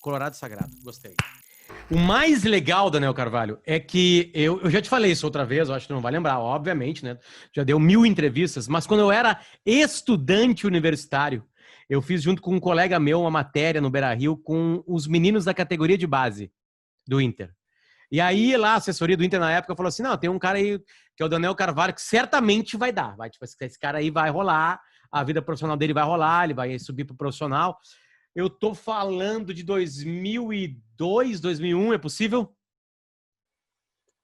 Colorado Sagrado, gostei. O mais legal, Daniel Carvalho, é que eu já te falei isso outra vez, eu acho que tu não vai lembrar, obviamente, né? Já deu 1000 entrevistas, mas quando eu era estudante universitário, eu fiz junto com um colega meu uma matéria no Beira-Rio com os meninos da categoria de base do Inter. E aí lá a assessoria do Inter na época falou assim, não, tem um cara aí que é o Daniel Carvalho que certamente vai dar, vai, tipo, esse cara aí vai rolar, a vida profissional dele vai rolar, ele vai subir pro profissional. Eu tô falando de 2002, 2001, é possível?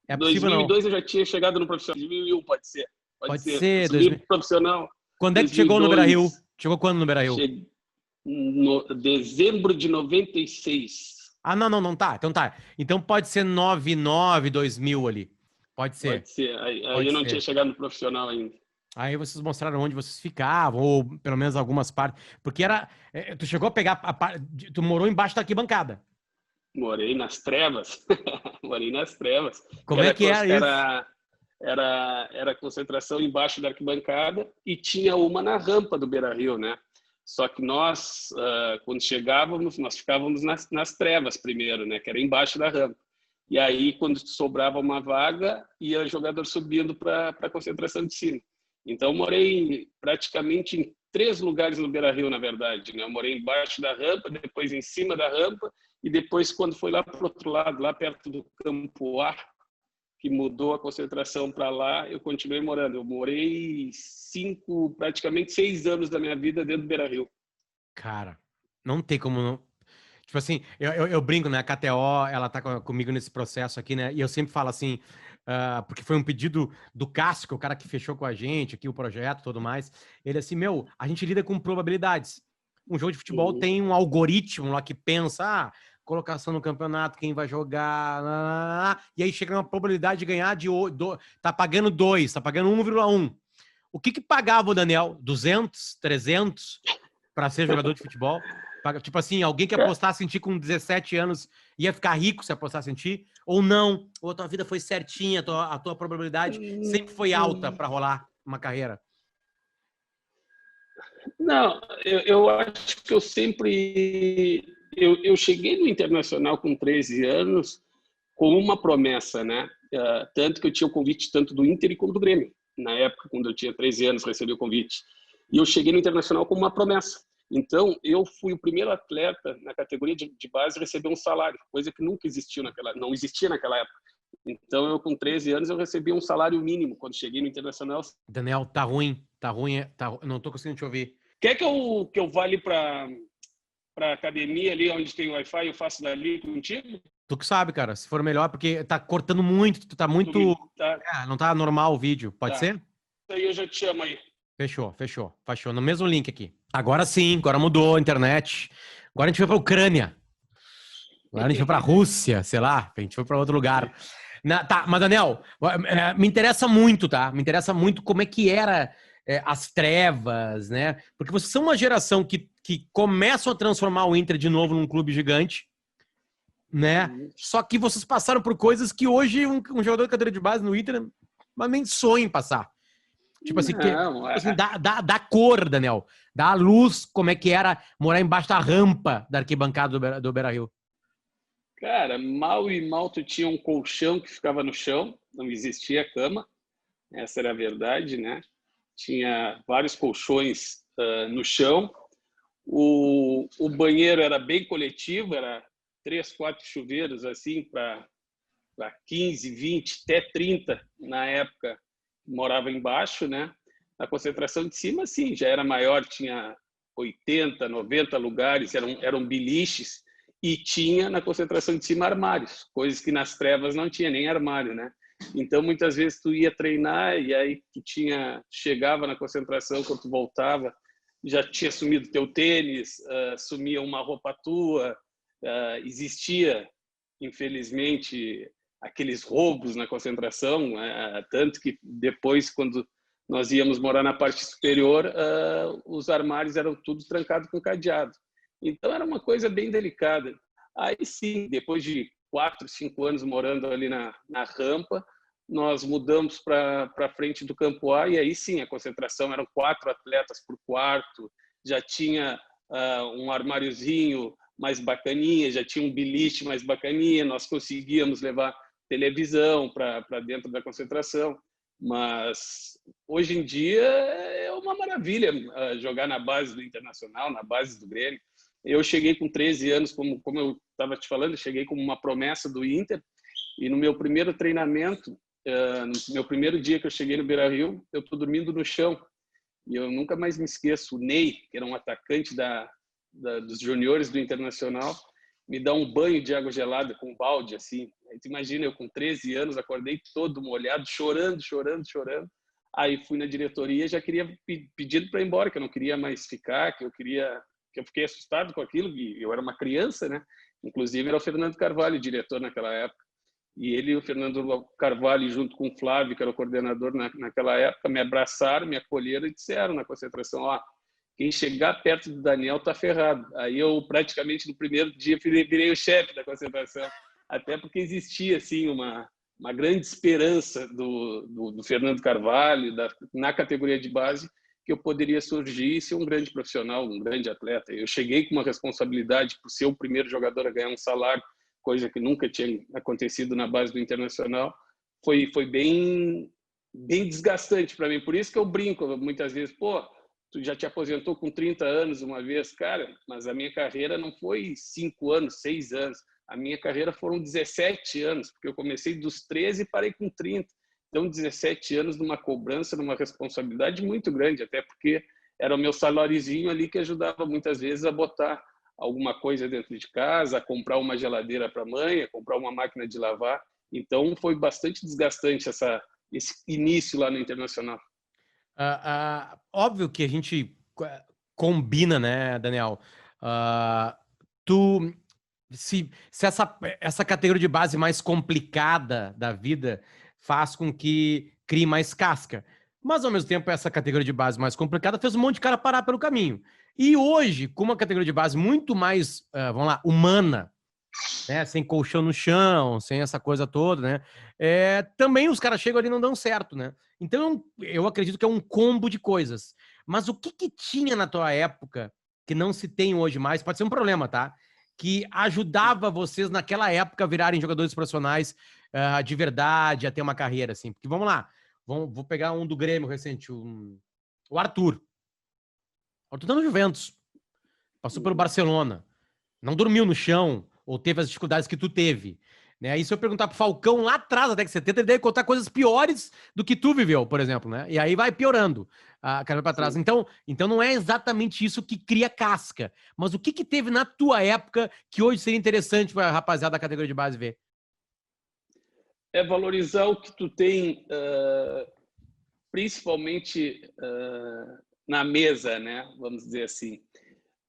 É possível 2002 não? eu já tinha chegado no profissional. 2001 pode ser. Pode ser. Subi pro profissional. Quando é que 2002, chegou no Beira-Rio? Chegou quando no Beira-Rio? No dezembro de 96. Ah, não, tá. Então tá. Então pode ser 99, 2000 ali. Pode ser. Pode ser. Aí Pode eu não ser. tinha chegado no profissional ainda. Aí vocês mostraram onde vocês ficavam, ou pelo menos algumas partes. Porque era. Tu chegou a pegar a parte. Tu morou embaixo da arquibancada. Morei nas trevas. Morei nas trevas. Como é que era isso? Era concentração embaixo da arquibancada e tinha uma na rampa do Beira-Rio, né? Só que nós, quando chegávamos, nós ficávamos nas trevas primeiro, né? Que era embaixo da rampa. E aí, quando sobrava uma vaga, ia jogador subindo para a concentração de cima. Então, eu morei praticamente em 3 lugares no Beira-Rio, na verdade, né? Eu morei embaixo da rampa, depois em cima da rampa, e depois, quando foi lá para o outro lado, lá perto do Campo A, que mudou a concentração para lá, eu continuei morando. Eu morei praticamente 6 anos da minha vida dentro do Beira-Rio. Cara, não tem como não. Tipo assim, eu brinco, né? A KTO, ela tá comigo nesse processo aqui, né? E eu sempre falo assim, porque foi um pedido do Cássio, que é o cara que fechou com a gente aqui o projeto e tudo mais. Ele assim, a gente lida com probabilidades. Um jogo de futebol tem um algoritmo lá que pensa, colocação no campeonato, quem vai jogar, e aí chega uma probabilidade de ganhar tá pagando 2, tá pagando 1,1. O que pagava o Daniel? 200, 300 para ser jogador de futebol? Tipo assim, alguém que apostasse em ti com 17 anos ia ficar rico se apostasse em ti? Ou não? Ou a tua vida foi certinha, a tua probabilidade sempre foi alta para rolar uma carreira? Não, eu acho que eu sempre... Eu cheguei no Internacional com 13 anos com uma promessa, né? Tanto que eu tinha o convite tanto do Inter como do Grêmio. Na época, quando eu tinha 13 anos, recebi o convite. E eu cheguei no Internacional com uma promessa. Então, eu fui o primeiro atleta na categoria de base a receber um salário, coisa que nunca existiu não existia naquela época. Então, eu com 13 anos, eu recebi um salário mínimo quando cheguei no Internacional. Daniel, tá ruim, não tô conseguindo te ouvir. Quer que eu vá ali para academia, ali onde tem Wi-Fi, eu faço dali contigo? Tu que sabe, cara, se for melhor, porque tá cortando muito, tu tá muito... não tá normal o vídeo, pode ser? Aí eu já te chamo aí. Fechou. No mesmo link aqui. Agora sim, agora mudou a internet. Agora a gente foi pra Ucrânia. Agora a gente foi pra Rússia, sei lá. A gente foi pra outro lugar. Tá, mas Daniel, me interessa muito, tá? Me interessa muito como é que era as trevas, né? Porque vocês são uma geração que começam a transformar o Inter de novo num clube gigante, né? Só que vocês passaram por coisas que hoje um jogador de cadeira de base no Inter mas nem sonha em passar. Tipo assim, dá cor, Daniel. Dá a luz, como é que era morar embaixo da rampa da arquibancada do Beira-Rio. Cara, mal tu tinha um colchão que ficava no chão, não existia cama, essa era a verdade, né? Tinha vários colchões no chão. O banheiro era bem coletivo, era 3, 4 chuveiros assim para 15, 20, até 30 na época morava embaixo, né? A concentração de cima, sim, já era maior, tinha 80, 90 lugares, eram biliches, e tinha na concentração de cima armários, coisas que nas trevas não tinha nem armário, né? Então, muitas vezes tu ia treinar e aí tu chegava na concentração, quando tu voltava, já tinha sumido teu tênis, sumia uma roupa tua, existia, infelizmente, aqueles roubos na concentração, tanto que depois, quando nós íamos morar na parte superior, os armários eram tudo trancados com cadeado. Então, era uma coisa bem delicada. Aí sim, depois de 4, 5 anos morando ali na rampa, nós mudamos para frente do Campo A, e aí sim, a concentração eram 4 atletas por quarto, já tinha um armáriozinho mais bacaninha, já tinha um beliche mais bacaninha, nós conseguíamos levar televisão para dentro da concentração, mas hoje em dia é uma maravilha jogar na base do Internacional, na base do Grêmio. Eu cheguei com 13 anos, como eu estava te falando, cheguei como uma promessa do Inter, e no meu primeiro treinamento, no meu primeiro dia que eu cheguei no Beira-Rio, eu estou dormindo no chão. E eu nunca mais me esqueço, o Ney, que era um atacante dos juniores do Internacional, me dá um banho de água gelada com um balde, assim. Aí tu imagina, eu com 13 anos, acordei todo molhado, chorando. Aí fui na diretoria, já queria pedido para ir embora, que eu não queria mais ficar, que eu fiquei assustado com aquilo, e eu era uma criança, né? Inclusive era o Fernando Carvalho, diretor naquela época. E ele e o Fernando Carvalho, junto com o Flávio, que era o coordenador naquela época, me abraçaram, me acolheram e disseram na concentração, quem chegar perto do Daniel tá ferrado. Aí eu, praticamente, no primeiro dia, virei o chefe da concentração. Até porque existia, assim, uma grande esperança do Fernando Carvalho, na categoria de base, que eu poderia surgir e ser um grande profissional, um grande atleta. Eu cheguei com uma responsabilidade por ser o primeiro jogador a ganhar um salário, coisa que nunca tinha acontecido na base do Internacional. Foi bem desgastante para mim. Por isso que eu brinco muitas vezes, tu já te aposentou com 30 anos uma vez, cara, mas a minha carreira não foi 5 anos, 6 anos. A minha carreira foram 17 anos, porque eu comecei dos 13 e parei com 30. Então, 17 anos numa cobrança, numa responsabilidade muito grande, até porque era o meu saláriozinho ali que ajudava muitas vezes a botar alguma coisa dentro de casa, a comprar uma geladeira para a mãe, a comprar uma máquina de lavar. Então, foi bastante desgastante esse início lá no Internacional. Óbvio que a gente combina, né, Daniel? Se essa categoria de base mais complicada da vida faz com que crie mais casca. Mas, ao mesmo tempo, essa categoria de base mais complicada fez um monte de cara parar pelo caminho. E hoje, com uma categoria de base muito mais, vamos lá, humana, né, sem colchão no chão, sem essa coisa toda, né, também os caras chegam ali e não dão certo, né? Então, eu acredito que é um combo de coisas. Mas o que tinha na tua época que não se tem hoje mais, pode ser um problema, tá? Que ajudava vocês naquela época a virarem jogadores profissionais de verdade, a ter uma carreira, assim. Porque vamos lá, vou pegar um do Grêmio recente, o Arthur. O Arthur tá no Juventus, passou pelo Barcelona, não dormiu no chão, ou teve as dificuldades que tu teve. Né? E se eu perguntar pro Falcão lá atrás, da década de 70, ele deve contar coisas piores do que tu viveu, por exemplo, né? E aí vai piorando a carreira para trás. Então não é exatamente isso que cria casca. Mas o que teve na tua época que hoje seria interessante para a rapaziada da categoria de base ver? É valorizar o que tu tem, principalmente na mesa, né? Vamos dizer assim.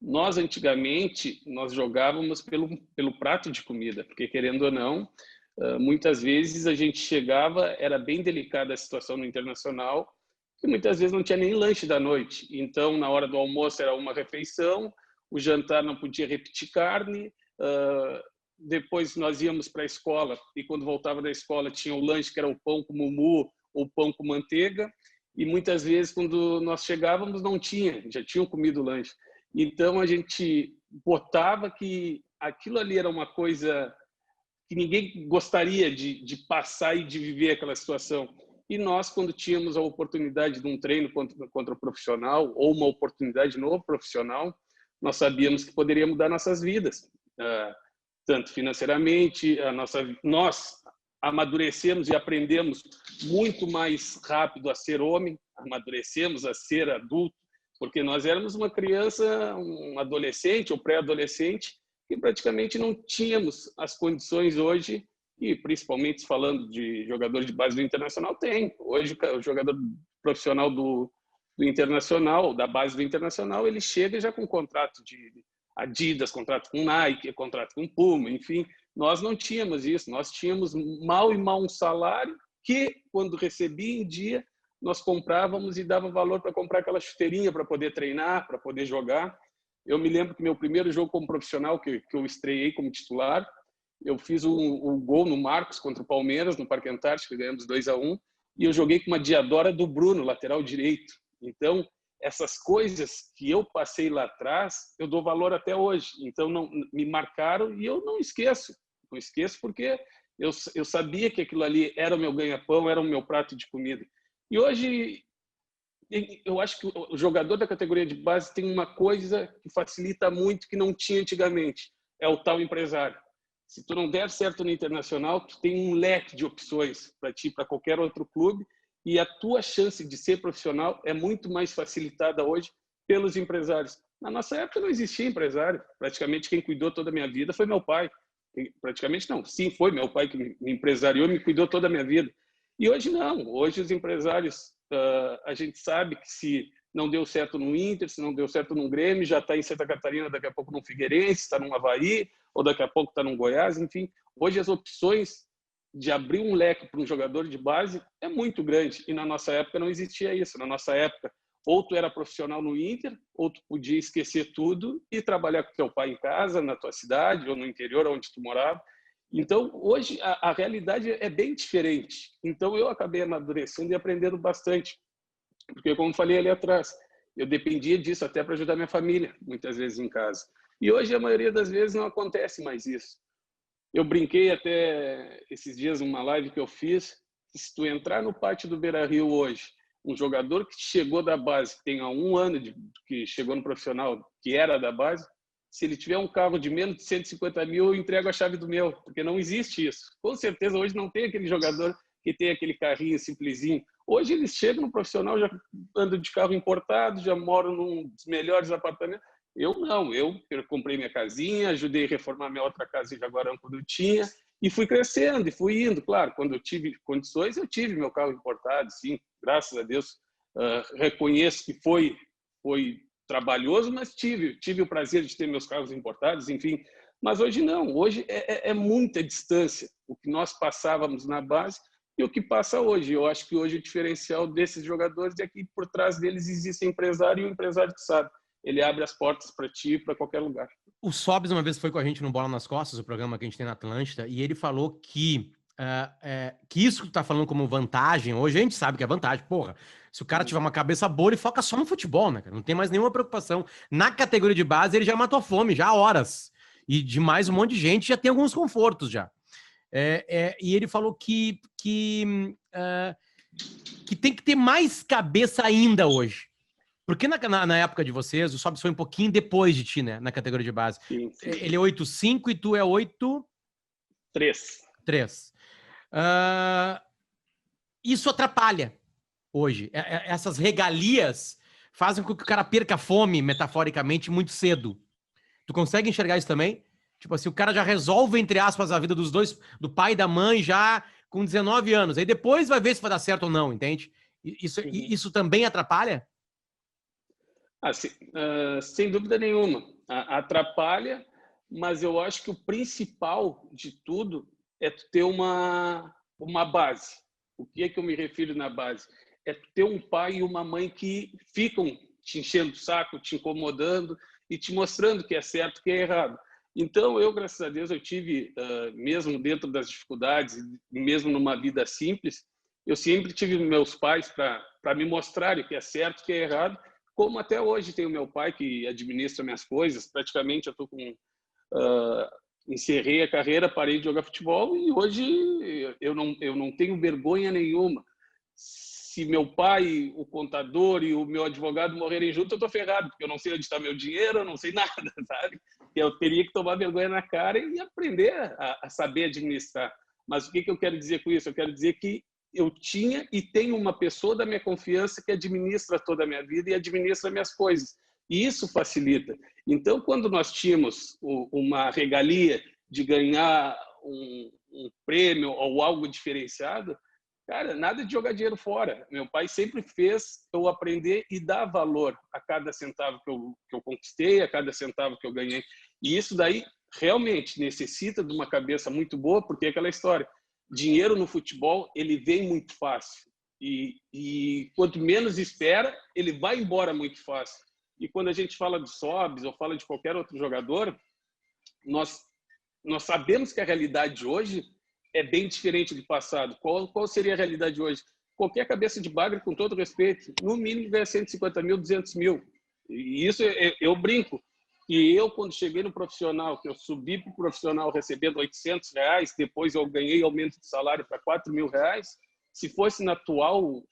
Nós, antigamente, nós jogávamos pelo prato de comida, porque, querendo ou não, muitas vezes a gente chegava, era bem delicada a situação no Internacional, que muitas vezes não tinha nem lanche da noite. Então, na hora do almoço era uma refeição, o jantar não podia repetir carne, depois nós íamos para a escola, e quando voltava da escola tinha o lanche, que era o pão com mumu ou pão com manteiga, e muitas vezes, quando nós chegávamos, não tinha, já tinham comido o lanche. Então, a gente botava que aquilo ali era uma coisa que ninguém gostaria de passar e de viver aquela situação. E nós, quando tínhamos a oportunidade de um treino contra o profissional ou uma oportunidade no profissional, nós sabíamos que poderia mudar nossas vidas, tanto financeiramente, nós amadurecemos e aprendemos muito mais rápido a ser homem, amadurecemos a ser adulto, porque nós éramos uma criança, um adolescente ou pré-adolescente, que praticamente não tínhamos as condições hoje, e principalmente falando de jogador de base do Internacional, tem. Hoje o jogador profissional do Internacional, da base do Internacional, ele chega já com contrato de Adidas, contrato com Nike, contrato com Puma, enfim. Nós não tínhamos isso, nós tínhamos mal e mal um salário que, quando recebia em dia, nós comprávamos e dava valor para comprar aquela chuteirinha para poder treinar, para poder jogar. Eu me lembro que meu primeiro jogo como profissional, que eu estreiei como titular, eu fiz um gol no Marcos contra o Palmeiras, no Parque Antártico, ganhamos 2-1, e eu joguei com uma Diadora do Bruno, lateral direito. Então, essas coisas que eu passei lá atrás, eu dou valor até hoje. Então, não me marcaram e eu não esqueço. Não esqueço porque eu sabia que aquilo ali era o meu ganha-pão, era o meu prato de comida. E hoje, eu acho que o jogador da categoria de base tem uma coisa que facilita muito que não tinha antigamente, é o tal empresário. Se tu não der certo no internacional, tu tem um leque de opções para ti, para qualquer outro clube, e a tua chance de ser profissional é muito mais facilitada hoje pelos empresários. Na nossa época não existia empresário. Praticamente quem cuidou toda a minha vida foi meu pai. Praticamente não, sim, foi meu pai que me empresariou, me cuidou toda a minha vida. E hoje não. Hoje os empresários, a gente sabe que se não deu certo no Inter, se não deu certo no Grêmio, já está em Santa Catarina, daqui a pouco no Figueirense, está no Avaí, ou daqui a pouco está no Goiás, enfim. Hoje as opções de abrir um leque para um jogador de base é muito grande, e na nossa época não existia isso. Na nossa época, ou tu era profissional no Inter, ou tu podia esquecer tudo e trabalhar com teu pai em casa, na tua cidade, ou no interior, onde tu morava. Então, hoje, a realidade é bem diferente. Então, eu acabei amadurecendo e aprendendo bastante. Porque, como falei ali atrás, eu dependia disso até para ajudar minha família, muitas vezes em casa. E hoje, a maioria das vezes, não acontece mais isso. Eu brinquei até esses dias numa live que eu fiz, que se tu entrar no pátio do Beira-Rio hoje, um jogador que chegou da base, que tem há 1 ano que chegou no profissional, que era da base, se ele tiver um carro de menos de 150 mil, eu entrego a chave do meu, porque não existe isso. Com certeza, hoje não tem aquele jogador que tem aquele carrinho simplesinho. Hoje eles chegam no profissional, já andam de carro importado, já moram num dos melhores apartamentos. Eu não, eu comprei minha casinha, ajudei a reformar minha outra casa em Jaguarão quando eu tinha, e fui crescendo, e fui indo. Claro, quando eu tive condições, eu tive meu carro importado, sim, graças a Deus. Reconheço que foi trabalhoso, mas tive o prazer de ter meus carros importados, enfim. Mas hoje não, hoje é muita distância o que nós passávamos na base e o que passa hoje. Eu acho que hoje o diferencial desses jogadores é que por trás deles existe empresário, e o empresário que sabe. Ele abre as portas para ti, para qualquer lugar. O Sobs uma vez foi com a gente no Bola nas Costas, o programa que a gente tem na Atlântida, e ele falou que isso que tu tá falando como vantagem, hoje a gente sabe que é vantagem, porra. Se o cara tiver uma cabeça boa, ele foca só no futebol, né, cara? Não tem mais nenhuma preocupação. Na categoria de base, ele já matou a fome, já há horas. E de mais um monte de gente já tem alguns confortos já. E ele falou que tem que ter mais cabeça ainda hoje. Porque na época de vocês, o Sobs foi um pouquinho depois de ti, né? Na categoria de base. Sim. Ele é 8,5 e tu é 8,3. Isso atrapalha hoje. Essas regalias fazem com que o cara perca a fome, metaforicamente, muito cedo. Tu consegue enxergar isso também? Tipo assim, o cara já resolve, entre aspas, a vida dos dois, do pai e da mãe, já com 19 anos. Aí depois vai ver se vai dar certo ou não, entende? Isso também atrapalha? Sem dúvida nenhuma. Atrapalha, mas eu acho que o principal de tudo é tu ter uma base. O que é que eu me refiro na base? É tu ter um pai e uma mãe que ficam te enchendo o saco, te incomodando e te mostrando que é certo e que é errado. Então, eu, graças a Deus, eu tive, mesmo dentro das dificuldades, mesmo numa vida simples, eu sempre tive meus pais para me mostrarem o que é certo e o que é errado, como até hoje tenho meu pai que administra minhas coisas. Praticamente eu estou encerrei a carreira, parei de jogar futebol e hoje eu não tenho vergonha nenhuma. Se meu pai, o contador e o meu advogado morrerem juntos, eu estou ferrado, porque eu não sei onde está meu dinheiro, eu não sei nada, sabe? Eu teria que tomar vergonha na cara e aprender a saber administrar. Mas o que eu quero dizer com isso? Eu quero dizer que eu tinha e tenho uma pessoa da minha confiança que administra toda a minha vida e administra minhas coisas. E isso facilita. Então, quando nós tínhamos uma regalia de ganhar um prêmio ou algo diferenciado, cara, nada de jogar dinheiro fora. Meu pai sempre fez eu aprender e dar valor a cada centavo que eu conquistei, a cada centavo que eu ganhei. E isso daí realmente necessita de uma cabeça muito boa, porque é aquela história. Dinheiro no futebol, ele vem muito fácil. E quanto menos espera, ele vai embora muito fácil. E quando a gente fala de Sobs ou fala de qualquer outro jogador, nós sabemos que a realidade hoje é bem diferente do passado. Qual seria a realidade hoje? qualquer cabeça de bagre, com todo respeito, no mínimo ganha 150 mil, 200 mil. E isso eu brinco. E eu, quando cheguei no profissional, que eu subi para o profissional recebendo R$ 800, depois eu ganhei aumento de salário para R$ 4.000, se fosse na atual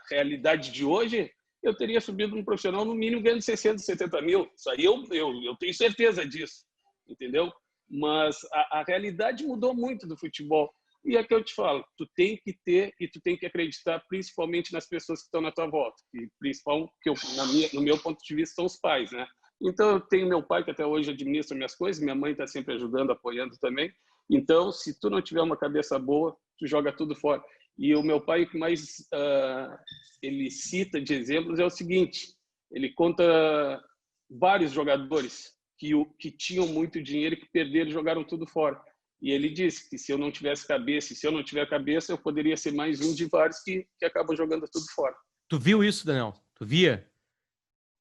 realidade de hoje, eu teria subido no profissional no mínimo ganhando 670 mil. Isso aí eu tenho certeza disso, entendeu? Mas a realidade mudou muito do futebol. E é que eu te falo, tu tem que ter e tu tem que acreditar principalmente nas pessoas que estão na tua volta. E principal, que no meu ponto de vista, são os pais, né? Então, eu tenho meu pai, que até hoje administra minhas coisas, minha mãe está sempre ajudando, apoiando também. Então, se tu não tiver uma cabeça boa, tu joga tudo fora. E o meu pai, o que mais ele cita de exemplos é o seguinte, ele conta vários jogadores que tinham muito dinheiro e que perderam e jogaram tudo fora. E ele disse que se eu não tivesse cabeça, e se eu não tiver cabeça, eu poderia ser mais um de vários que acabam jogando tudo fora. Tu viu isso, Daniel? Tu via?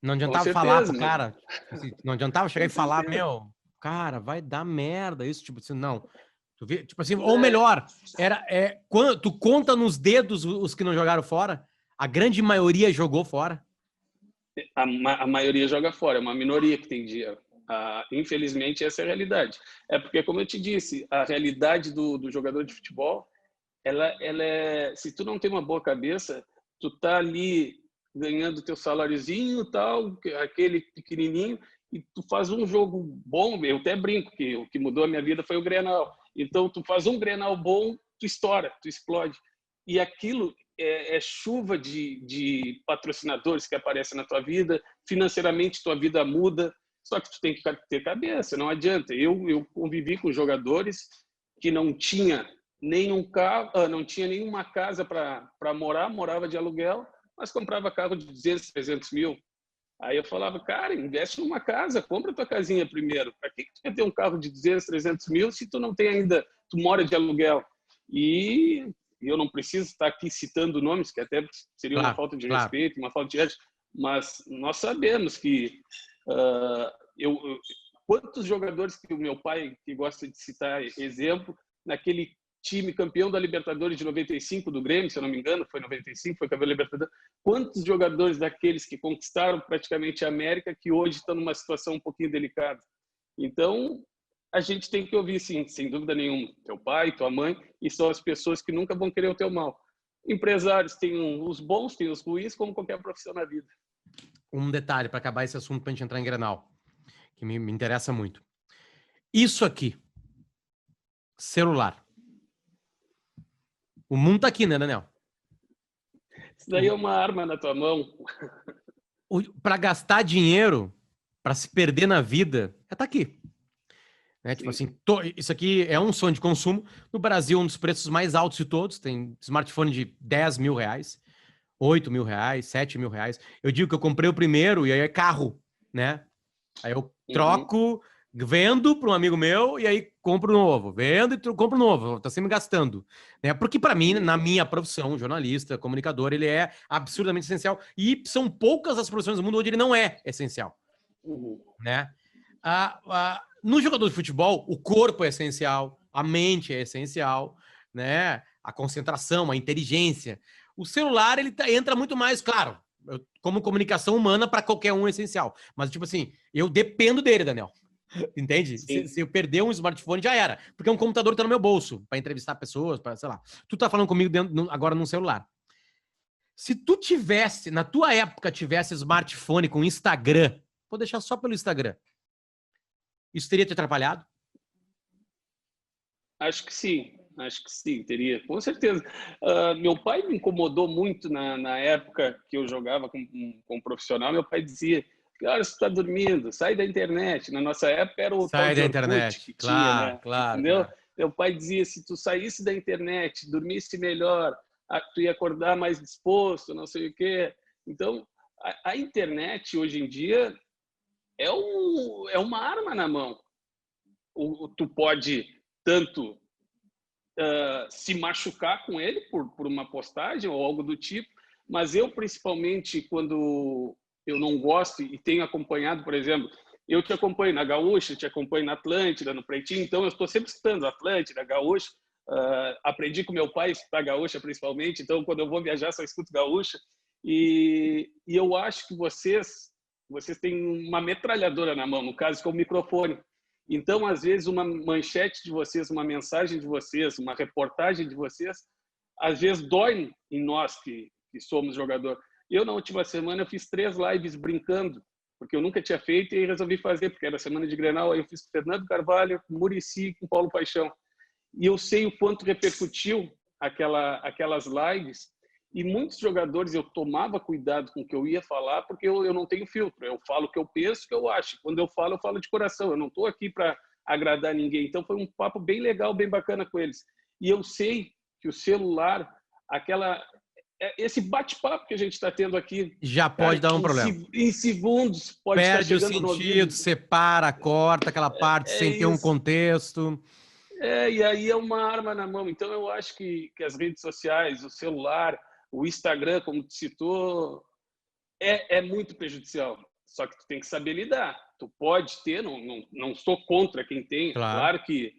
Não adiantava falar pro cara. Assim, não adiantava chegar e falar, meu, cara, vai dar merda. Isso, tipo assim, não. Tu vê, tipo assim, ou melhor, quando tu conta nos dedos os que não jogaram fora, a grande maioria jogou fora. A maioria joga fora, é uma minoria que tem dinheiro. Infelizmente, essa é a realidade. É porque, como eu te disse, a realidade do jogador de futebol, ela é... Se tu não tem uma boa cabeça, tu tá ali ganhando teu saláriozinho, tal, aquele pequenininho, e tu faz um jogo bom. Eu até brinco que o que mudou a minha vida foi o Grenal. Então, tu faz um Grenal bom, tu estoura, tu explode. E aquilo é chuva de patrocinadores que aparecem na tua vida, financeiramente tua vida muda, só que tu tem que ter cabeça, não adianta. Eu convivi com jogadores que não tinha nenhum carro, não tinha nenhuma casa para morar, morava de aluguel, mas comprava carro de 200, 300 mil. Aí eu falava, cara, investe numa casa, compra tua casinha primeiro. Para que tu quer ter um carro de 200, 300 mil se tu não tem ainda, tu mora de aluguel? E eu não preciso estar aqui citando nomes, que até seria uma falta de respeito, uma falta de ética, mas nós sabemos que quantos jogadores que o meu pai, que gosta de citar exemplo, naquele time campeão da Libertadores de 95 do Grêmio, se eu não me engano, foi 95, foi campeão da Libertadores. Quantos jogadores daqueles que conquistaram praticamente a América que hoje estão numa situação um pouquinho delicada? Então, a gente tem que ouvir, sim, sem dúvida nenhuma, teu pai, tua mãe, e são as pessoas que nunca vão querer o teu mal. Empresários têm os bons, têm os ruins, como qualquer profissão na vida. Um detalhe para acabar esse assunto, para a gente entrar em Grenal, que me interessa muito. Isso aqui, celular. O mundo tá aqui, né, Daniel? Isso daí é uma arma na tua mão. Para gastar dinheiro, para se perder na vida, tá aqui. Né? Tipo assim, isso aqui é um sonho de consumo. No Brasil, um dos preços mais altos de todos. Tem smartphone de R$10 mil, R$8 mil, R$7 mil. Eu digo que eu comprei o primeiro e aí é carro, né? Aí eu troco, vendo para um amigo meu e aí compro novo. Vendo e compro novo. Tá sempre gastando. Né? Porque para mim, na minha profissão, jornalista, comunicador, ele é absurdamente essencial. E são poucas as profissões do mundo onde ele não é essencial. Né? No jogador de futebol, o corpo é essencial, a mente é essencial, né? A concentração, a inteligência. O celular, ele entra muito mais, claro, como comunicação humana para qualquer um é essencial. Mas, tipo assim, eu dependo dele, Daniel. Entende? Se eu perder um smartphone, já era. Porque um computador tá no meu bolso para entrevistar pessoas, para sei lá. Tu tá falando comigo agora num celular. Se tu tivesse, na tua época, tivesse smartphone com Instagram, vou deixar só pelo Instagram, isso teria te atrapalhado? Acho que sim, teria, com certeza. Meu pai me incomodou muito na época que eu jogava com profissional. Meu pai dizia, que hora você está dormindo? Sai da internet. Na nossa época era o Sai tal de da Orkut internet. que Claro, tinha, né? claro, Entendeu? claro. Meu pai dizia, se tu saísse da internet, dormisse melhor, tu ia acordar mais disposto, não sei o quê. Então, a internet, hoje em dia, é uma arma na mão. Tu pode tanto se machucar com ele por uma postagem ou algo do tipo, mas eu, principalmente, quando eu não gosto e tenho acompanhado, por exemplo, eu te acompanho na Gaúcha, te acompanho na Atlântida, no Pretinho, então eu estou sempre escutando Atlântida, Gaúcha, Aprendi com meu pai, escutar gaúcha principalmente, então quando eu vou viajar só escuto gaúcha. E eu acho que vocês têm uma metralhadora na mão, no caso que é o microfone. Então, às vezes, uma manchete de vocês, uma mensagem de vocês, uma reportagem de vocês, às vezes dói em nós que somos jogador. Eu, na última semana, eu fiz 3 lives brincando, porque eu nunca tinha feito e resolvi fazer, porque era semana de Grenal. Aí eu fiz com Fernando Carvalho, com Muricy, com Paulo Paixão. E eu sei o quanto repercutiu aquelas lives. E muitos jogadores, eu tomava cuidado com o que eu ia falar, porque eu não tenho filtro. Eu falo o que eu penso, o que eu acho. Quando eu falo de coração. Eu não estou aqui para agradar ninguém. Então, foi um papo bem legal, bem bacana com eles. E eu sei que o celular, esse bate-papo que a gente está tendo aqui... Já pode dar um problema. Em segundos, pode estar Perde o chegando no sentido, ouvido. separa, corta aquela parte sem ter um contexto. E aí é uma arma na mão. Então, eu acho que as redes sociais, o celular, o Instagram, como tu citou, é muito prejudicial. Só que tu tem que saber lidar. Tu pode ter, não sou contra quem tem. Claro que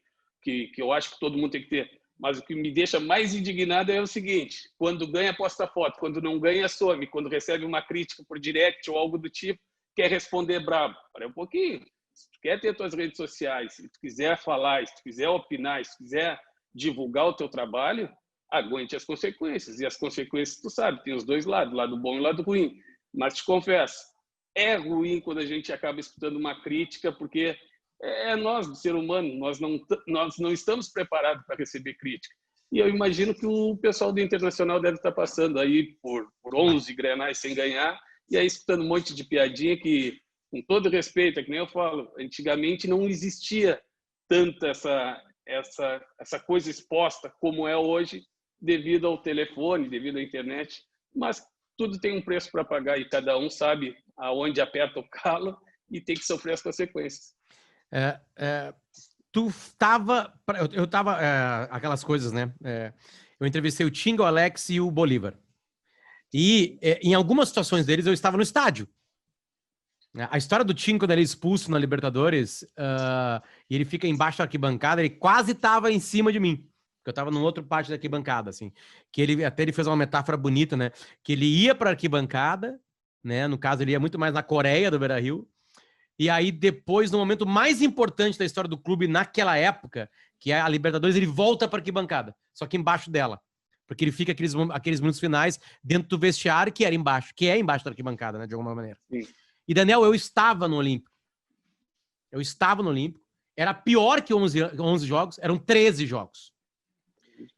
eu acho que todo mundo tem que ter. Mas o que me deixa mais indignado é o seguinte: quando ganha, posta foto. Quando não ganha, some. Quando recebe uma crítica por direct ou algo do tipo, quer responder bravo. Para um pouquinho. Se tu quer ter tuas redes sociais, se tu quiser falar, se tu quiser opinar, se tu quiser divulgar o teu trabalho, aguente as consequências. E as consequências, tu sabe, tem os dois lados, lado bom e lado ruim. Mas te confesso, é ruim quando a gente acaba escutando uma crítica, porque nós, do ser humano, nós não estamos preparados para receber crítica. E eu imagino que o pessoal do Internacional deve estar passando aí por 11 Grenais sem ganhar, e aí escutando um monte de piadinha que, com todo respeito, é que nem eu falo, antigamente não existia tanta essa coisa exposta como é hoje, devido ao telefone, devido à internet, mas tudo tem um preço para pagar e cada um sabe aonde aperta o calo e tem que sofrer as consequências. Eu tava aquelas coisas, né? Eu entrevistei o Tinga, o Alex e o Bolívar. E em algumas situações deles eu estava no estádio. A história do Tinga, quando ele é expulso na Libertadores, e ele fica embaixo da arquibancada, ele quase estava em cima de mim. Porque eu estava numa outra parte da arquibancada, assim. Que ele fez uma metáfora bonita, né? Que ele ia para a arquibancada, né? No caso, ele ia muito mais na Coreia do Beira-Rio. E aí, depois, no momento mais importante da história do clube, naquela época, que é a Libertadores, ele volta para a arquibancada, só que embaixo dela. Porque ele fica aqueles minutos finais dentro do vestiário, que é embaixo da arquibancada, né? De alguma maneira. Sim. E, Daniel, eu estava no Olímpico. Era pior que 11 jogos, eram 13 jogos.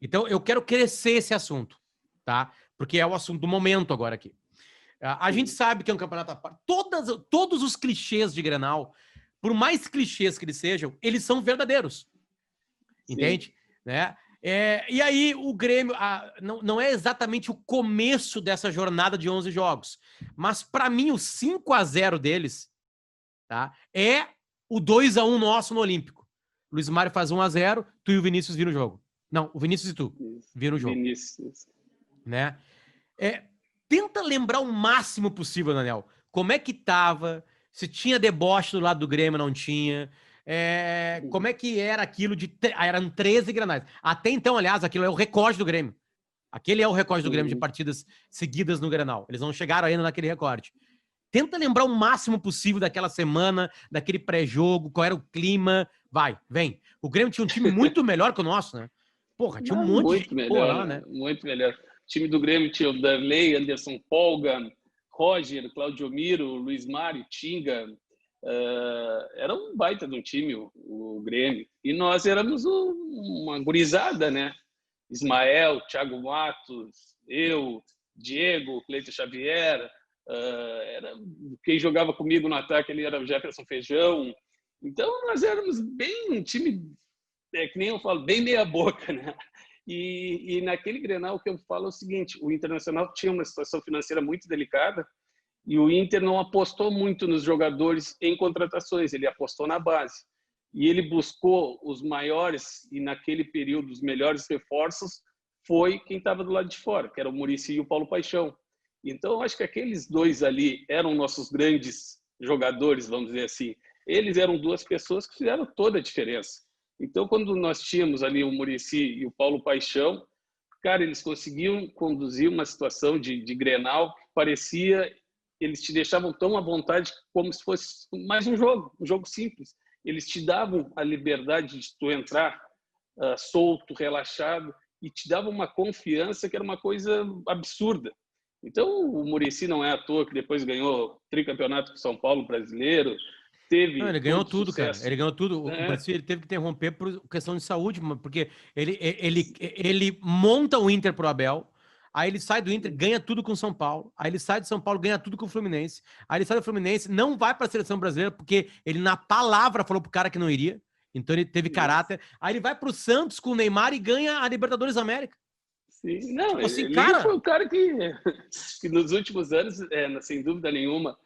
Então, eu quero crescer esse assunto, tá? Porque é o assunto do momento agora aqui. A gente sabe que é um campeonato à parte. Todos os clichês de Grenal, por mais clichês que eles sejam, eles são verdadeiros. Entende? Né? E aí o Grêmio não é exatamente o começo dessa jornada de 11 jogos, mas para mim o 5-0 deles, tá, é o 2-1 nosso no Olímpico. O Luiz Mário faz 1-0, tu e o Vinícius viram o jogo. Não, o Vinícius e tu viram o jogo. Vinícius. Né? Tenta lembrar o máximo possível, Daniel. Como é que tava? Se tinha deboche do lado do Grêmio, não tinha. Como é que era aquilo de... Eram 13 Grenais. Até então, aliás, aquilo é o recorde do Grêmio. Aquele é o recorde do Grêmio de partidas seguidas no Grenal. Eles não chegaram ainda naquele recorde. Tenta lembrar o máximo possível daquela semana, daquele pré-jogo, qual era o clima. Vai, vem. O Grêmio tinha um time muito melhor que o nosso, né? Porra, tinha um monte de gente melhor, lá, né? Muito melhor. O time do Grêmio tinha o Darley, Anderson Polga, Roger, Claudio Miro, Luiz Mário, Tinga. Era um baita de um time, o Grêmio. E nós éramos uma gurizada, né? Ismael, Thiago Matos, eu, Diego, Cleiton Xavier. Quem jogava comigo no ataque ali era o Jefferson Feijão. Então, nós éramos bem um time, que nem eu falo, bem meia boca, né? E naquele Grenal, o que eu falo é o seguinte: o Internacional tinha uma situação financeira muito delicada e o Inter não apostou muito nos jogadores em contratações, ele apostou na base. E ele buscou os maiores, e naquele período os melhores reforços foi quem estava do lado de fora, que era o Muricy e o Paulo Paixão. Então, eu acho que aqueles dois ali eram nossos grandes jogadores, vamos dizer assim. Eles eram duas pessoas que fizeram toda a diferença. Então, quando nós tínhamos ali o Muricy e o Paulo Paixão, cara, eles conseguiam conduzir uma situação de Grenal que parecia, eles te deixavam tão à vontade como se fosse mais um jogo simples. Eles te davam a liberdade de tu entrar solto, relaxado, e te davam uma confiança que era uma coisa absurda. Então, o Muricy não é à toa que depois ganhou tricampeonato com São Paulo brasileiro, Não, teve ele ganhou todo tudo, cara. sucesso. Ele ganhou tudo. O É, Brasil ele teve que interromper por questão de saúde, porque ele monta o Inter pro Abel, aí ele sai do Inter, ganha tudo com o São Paulo, aí ele sai de São Paulo, ganha tudo com o Fluminense, aí ele sai do Fluminense, não vai para a seleção brasileira, porque ele na palavra falou pro cara que não iria, então ele teve caráter. Aí ele vai pro Santos com o Neymar e ganha a Libertadores da América. sim. Não, Tipo assim, ele cara... foi o cara que nos últimos anos, sem dúvida nenhuma,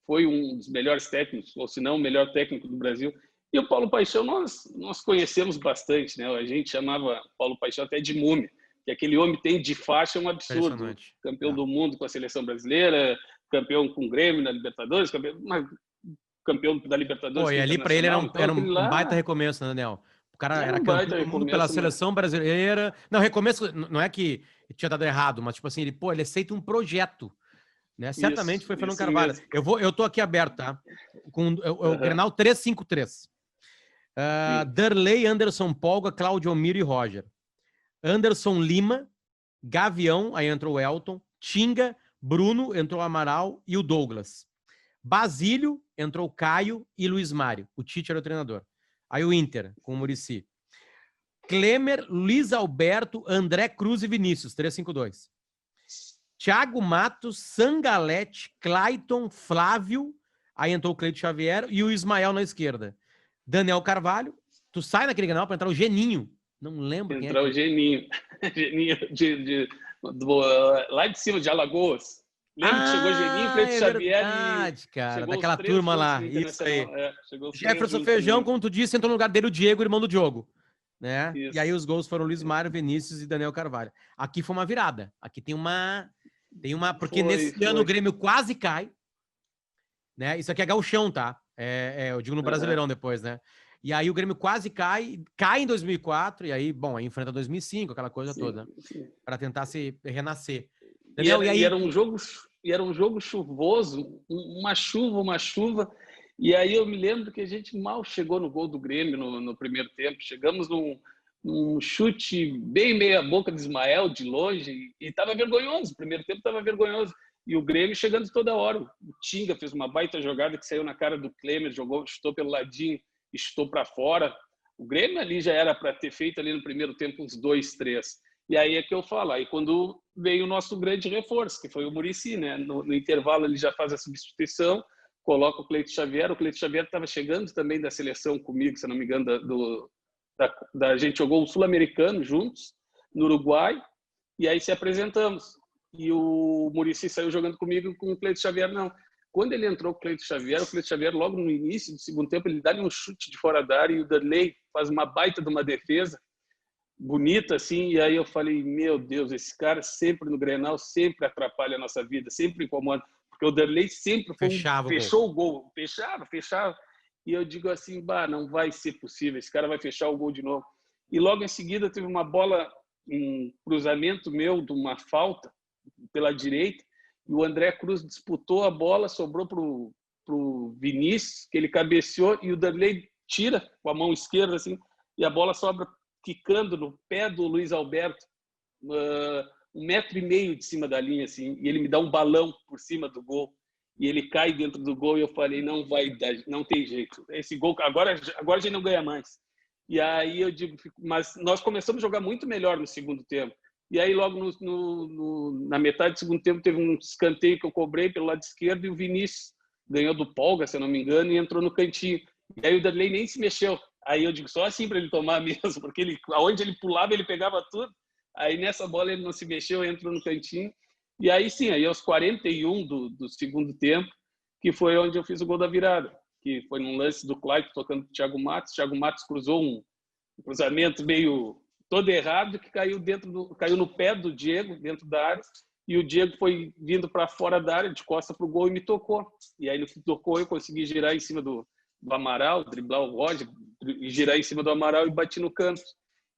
foi um dos melhores técnicos, ou se não o melhor técnico do Brasil. E o Paulo Paixão nós conhecemos bastante, né? A gente chamava Paulo Paixão até de múmia, que aquele homem tem de faixa um absurdo. Campeão do mundo com a seleção brasileira, campeão com o Grêmio na Libertadores, campeão da Libertadores. Pô, e ali para ele era então, um baita recomeço, né, Daniel? O cara era um campeão baita do mundo pela recomeço, seleção brasileira. Não, recomeço não é que tinha dado errado, mas tipo assim, ele aceita um projeto, né? Certamente foi Fernando Carvalho. Mesmo. Eu tô aqui aberto, tá? Com o Grenal 353. Darley, Anderson Polga, Claudio Miro e Roger. Anderson Lima, Gavião, aí entrou o Elton, Tinga, Bruno, entrou o Amaral e o Douglas. Basílio, entrou o Caio e Luiz Mário. O Tite era o treinador. Aí o Inter, com o Muricy. Klemer, Luiz Alberto, André Cruz e Vinícius, 3-5-2. Thiago Matos, Sangalete, Clayton, Flávio, aí entrou o Cleito Xavier e o Ismael na esquerda. Daniel Carvalho, tu sai naquele canal para entrar o Geninho. Não lembro quem é. Entrar o Geninho. Geninho lá de cima, de Alagoas. Lembra que chegou Geninho, Cleito Xavier verdade, cara, chegou daquela turma lá. Isso aí. Jefferson Feijão, como tu disse, entrou no lugar dele o Diego, irmão do Diogo. Né? E aí os gols foram Luiz Mário, Vinícius e Daniel Carvalho. Aqui foi uma virada. Aqui tem uma porque nesse ano o Grêmio quase cai, né? Isso aqui é gauchão, tá? Eu digo no Brasileirão depois, né? E aí o Grêmio quase cai em 2004 e aí, bom, aí enfrenta 2005, aquela coisa toda, para tentar se renascer. Daniel, e era um jogo chuvoso, uma chuva. E aí eu me lembro que a gente mal chegou no gol do Grêmio no primeiro tempo. Chegamos num chute bem meia boca de Ismael, de longe, e estava vergonhoso. O primeiro tempo estava vergonhoso. E o Grêmio chegando toda hora. O Tinga fez uma baita jogada que saiu na cara do Klemer, chutou pelo ladinho e chutou para fora. O Grêmio ali já era para ter feito ali no primeiro tempo uns 2-3. E aí é que eu falo. Aí quando veio o nosso grande reforço, que foi o Muricy, né? No intervalo ele já faz a substituição, coloca o Cleito Xavier. O Cleito Xavier estava chegando também da seleção comigo, se não me engano, a gente jogou o Sul-Americano juntos, no Uruguai, e aí se apresentamos. E o Muricy saiu jogando comigo com o Cleito Xavier, não. Quando ele entrou com o Cleito Xavier, logo no início do segundo tempo, ele dá um chute de fora da área e o Darley faz uma baita de uma defesa, bonita assim, e aí eu falei, meu Deus, esse cara sempre no Grenal, sempre atrapalha a nossa vida, sempre incomoda. Porque o Darley sempre fechou o gol. Fechava. E eu digo assim, não vai ser possível, esse cara vai fechar o gol de novo. E logo em seguida teve uma bola, um cruzamento meu de uma falta pela direita, e o André Cruz disputou a bola, sobrou pro Vinícius, que ele cabeceou, e o Darley tira com a mão esquerda, assim, e a bola sobra quicando no pé do Luiz Alberto, 1,5 metro de cima da linha, assim, e ele me dá um balão por cima do gol, e ele cai dentro do gol, e eu falei, não vai dar, não tem jeito, esse gol, agora a gente não ganha mais. E aí eu digo, mas nós começamos a jogar muito melhor no segundo tempo, e aí logo na metade do segundo tempo teve um escanteio que eu cobrei pelo lado esquerdo, e o Vinícius ganhou do Polga, se eu não me engano, e entrou no cantinho, e aí o Darley nem se mexeu. Aí eu digo, só assim para ele tomar mesmo, porque aonde ele pulava, ele pegava tudo. Aí nessa bola ele não se mexeu, entrou no cantinho. E aí sim, aí aos 41 do segundo tempo, que foi onde eu fiz o gol da virada, que foi num lance do Clayton tocando para o Thiago Matos. Thiago Matos cruzou um cruzamento meio todo errado, que caiu no pé do Diego, dentro da área, e o Diego foi vindo para fora da área, de costa para o gol, e me tocou. E aí no que tocou, eu consegui girar em cima do do Amaral, driblar o Roger e girar em cima do Amaral e bati no canto.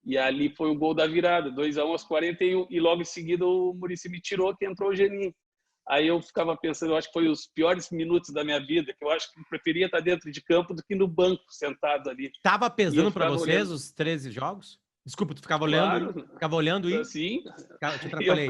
E ali foi o gol da virada, 2-1 aos 41, e logo em seguida o Muricy me tirou, que entrou o Geninho. Aí eu ficava pensando, eu acho que foi os piores minutos da minha vida, que eu acho que eu preferia estar dentro de campo do que no banco, sentado ali. Tava E eu pesando para ficava vocês olhando, os 13 jogos? Desculpa, tu claro, ficava olhando e assim, te eu atrapalhei.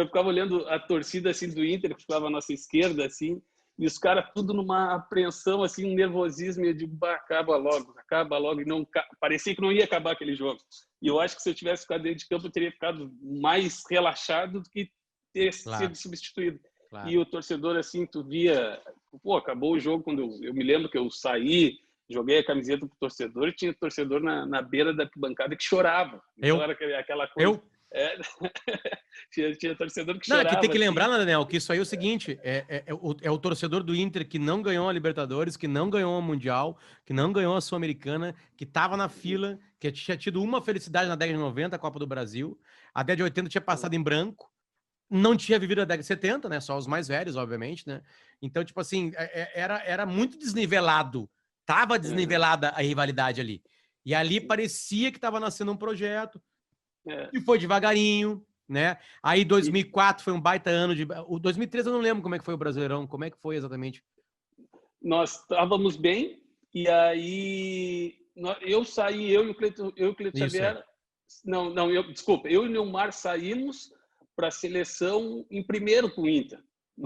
ficava olhando a torcida assim do Inter, que ficava à nossa esquerda, assim, e os caras tudo numa apreensão, assim, um nervosismo, e eu digo, bah, acaba logo, e não, parecia que não ia acabar aquele jogo. E eu acho que se eu tivesse ficado dentro de campo, eu teria ficado mais relaxado do que ter sido Claro, substituído. claro. E o torcedor, assim, tu via, pô, acabou o jogo, quando eu me lembro que eu saí, joguei a camiseta pro torcedor, e tinha torcedor na beira da bancada que chorava. Então Eu, era aquela coisa. eu. É, tinha torcedor que Não, é que tem chorava, que lembrar, assim. né, Daniel, que isso aí é o seguinte: é o torcedor do Inter que não ganhou a Libertadores, que não ganhou a Mundial, que não ganhou a Sul-Americana, que tava na fila, que tinha tido uma felicidade na década de 90, a Copa do Brasil, a década de 80 tinha passado em branco, não tinha vivido a década de 70, né? Só os mais velhos, obviamente, né? Então, tipo assim, era muito desnivelado. Tava É, desnivelada a rivalidade ali. E ali parecia que tava nascendo um projeto, é. e foi devagarinho, né? Aí E 2004 foi um baita ano de. O 2013 eu não lembro como é que foi o Brasileirão, como é que foi exatamente. nós estávamos bem, e aí eu saí, eu e o Cleiton Isso aí. Xavier. Não, desculpa, eu e o Neymar saímos para a seleção em primeiro com o Inter.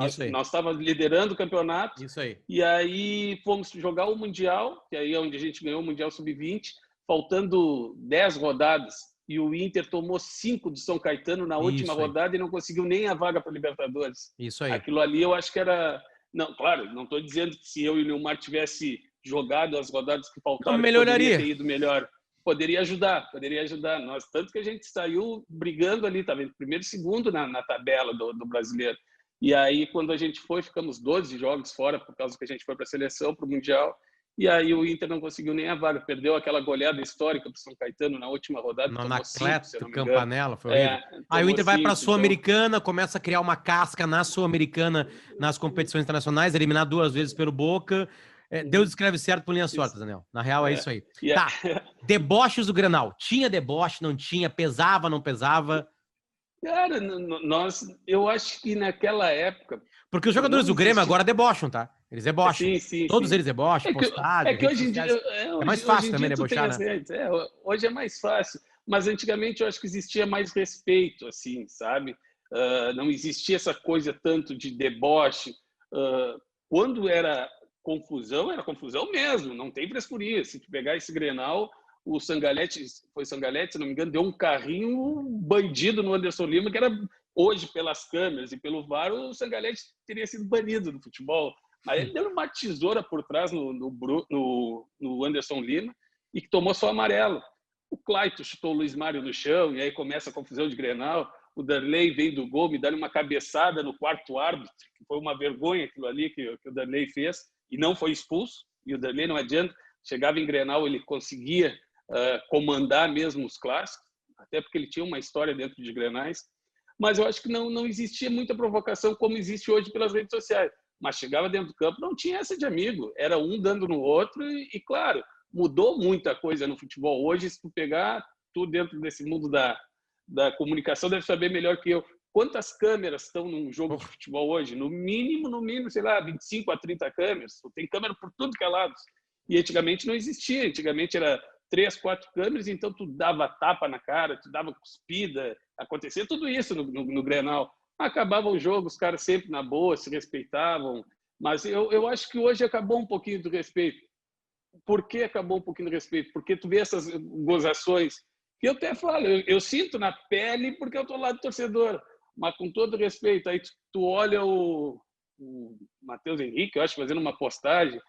Isso aí. Nós estávamos liderando o campeonato, Isso aí. e aí fomos jogar o Mundial, que aí é onde a gente ganhou o Mundial Sub-20, faltando 10 rodadas, e o Inter tomou 5 do São Caetano na última Isso aí. rodada e não conseguiu nem a vaga para a Libertadores. Isso aí. Aquilo ali eu acho que era. Não, claro, não estou dizendo que se eu e o Neymar tivesse jogado as rodadas que Não faltaram, que poderia melhoraria. ter ido melhor. Poderia ajudar, poderia ajudar. Nós, tanto que a gente saiu brigando ali, estava em primeiro e segundo na tabela do brasileiro. E aí, quando a gente foi, ficamos 12 jogos fora, por causa que a gente foi para a seleção, para o Mundial. E aí o Inter não conseguiu nem a vaga, perdeu aquela goleada histórica para o São Caetano na última rodada, No tomou 5, se eu Anacleto, não me engano. Campanella, foi horrível. Aí o Tomou Inter vai para a 5, então. Sul-Americana, começa a criar uma casca na Sul-Americana, nas competições internacionais, eliminar 2 vezes pelo Boca. Deus escreve certo por linhas tortas, Daniel. Na real, é É, isso aí. e é, Tá. Deboches do Grenal. Tinha deboche, não tinha? Pesava, não pesava? cara, eu acho que naquela época, Porque os por jogadores não do Grêmio existir. agora debocham, tá? Eles debocham. Sim, sim, Todos sim. eles debocham, É que, postagem, é que redes hoje em dia, sociais. É mais hoje fácil em também dia tu tem debochar, as né? redes. Hoje é mais fácil. Mas antigamente eu acho que existia mais respeito, assim, sabe? Não existia essa coisa tanto de deboche. Quando era confusão mesmo, não tem frescurinha. Se tu pegar esse Grenal, o Sangalete, foi Sangalete, se não me engano, deu um carrinho bandido no Anderson Lima, que era hoje, pelas câmeras e pelo VAR, o Sangalete teria sido banido do futebol. Aí ele deu uma tesoura por trás no Anderson Lima e que tomou só amarelo. O Claito chutou o Luiz Mário no chão e aí começa a confusão de Grenal. O Darley vem do gol, me dá uma cabeçada no quarto árbitro, que foi uma vergonha aquilo ali que o Darley fez, e não foi expulso. E o Darley não adianta, chegava em Grenal, ele conseguia comandar mesmo os clássicos, até porque ele tinha uma história dentro de Grenais. Mas eu acho que não existia muita provocação como existe hoje pelas redes sociais. Mas chegava dentro do campo, não tinha essa de amigo, era um dando no outro e claro, mudou muita coisa no futebol. Hoje, se tu pegar, tu dentro desse mundo da comunicação deve saber melhor que eu. Quantas câmeras estão num jogo de futebol hoje? No mínimo, sei lá, 25 a 30 câmeras. Tem câmera por tudo que é lado. E antigamente não existia. Antigamente era 3, 4 câmeras, então tu dava tapa na cara, tu dava cuspida, acontecia tudo isso no Grenal. Acabava o jogo, os caras sempre na boa, se respeitavam. Mas eu acho que hoje acabou um pouquinho do respeito. Por que acabou um pouquinho do respeito? Porque tu vê essas gozações, que eu até falo, eu sinto na pele porque eu estou lá do torcedor, mas com todo respeito, aí tu olha o Matheus Henrique, eu acho, fazendo uma postagem,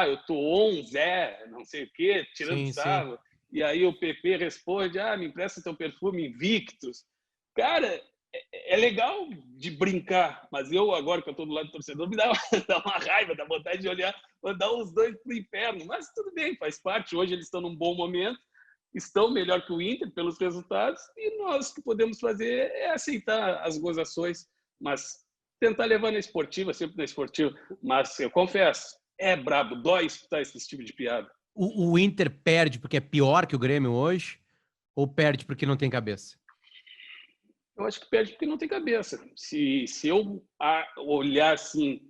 eu tô on, Zé, não sei o quê, tirando Sim, sim. sarro, e aí o PP responde, me empresta teu perfume Invictus. Cara, é legal de brincar, mas eu, agora que eu estou do lado do torcedor, me dá dá uma raiva, dá vontade de olhar, mandar os dois pro inferno. Mas tudo bem, faz parte. Hoje eles estão num bom momento, estão melhor que o Inter pelos resultados, e nós o que podemos fazer é aceitar as gozações, mas tentar levar na esportiva, sempre na esportiva. Mas eu confesso, é brabo, dói escutar esse tipo de piada. O Inter perde porque é pior que o Grêmio hoje? Ou perde porque não tem cabeça? Eu acho que perde porque não tem cabeça. Se eu olhar assim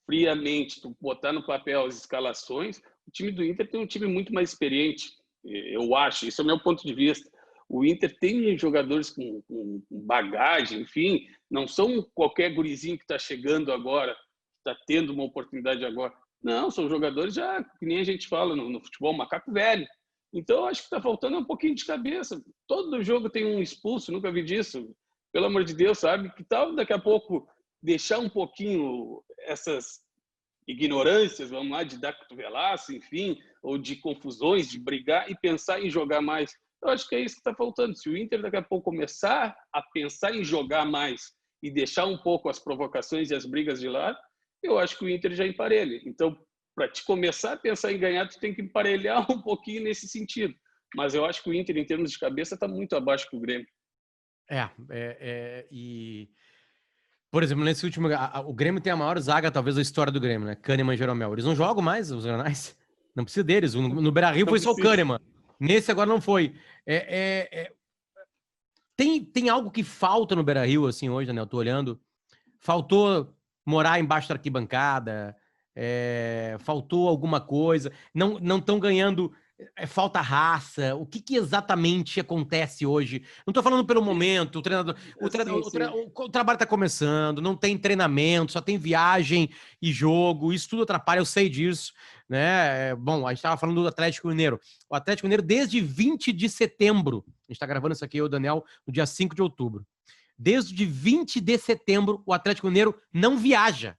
friamente, tu botar no papel as escalações, o time do Inter tem um time muito mais experiente, eu acho, esse é o meu ponto de vista. O Inter tem jogadores com bagagem, enfim, não são qualquer gurizinho que está chegando agora, está tendo uma oportunidade agora. Não, são jogadores já, que nem a gente fala no futebol, macaco velho. Então, eu acho que está faltando um pouquinho de cabeça. Todo jogo tem um expulso, nunca vi disso. Pelo amor de Deus, sabe? Que tal daqui a pouco deixar um pouquinho essas ignorâncias, vamos lá, de dar cotovelaço, enfim, ou de confusões, de brigar e pensar em jogar mais. Eu acho que é isso que está faltando. Se o Inter daqui a pouco começar a pensar em jogar mais e deixar um pouco as provocações e as brigas de lado, eu acho que o Inter já emparelha. Então, para te começar a pensar em ganhar, tu tem que emparelhar um pouquinho nesse sentido. Mas eu acho que o Inter, em termos de cabeça, está muito abaixo do Grêmio. E... Por exemplo, nesse último... o Grêmio tem a maior zaga, talvez, da história do Grêmio, né? Kahneman e Jeromel. Eles não jogam mais, os granais. Não precisa deles. No Beira-Rio foi só o Kahneman. Nesse agora não foi. Tem algo que falta no Beira-Rio, assim, hoje, Daniel? Eu tô olhando. Faltou morar embaixo da arquibancada, faltou alguma coisa, não estão ganhando, falta raça. O que exatamente acontece hoje? Não estou falando pelo momento, o treinador, o trabalho está começando, não tem treinamento, só tem viagem e jogo, isso tudo atrapalha, eu sei disso, né? Bom, a gente estava falando do Atlético Mineiro. O Atlético Mineiro, desde 20 de setembro, a gente está gravando isso aqui, eu e o Daniel, no dia 5 de outubro. Desde 20 de setembro, o Atlético Mineiro não viaja.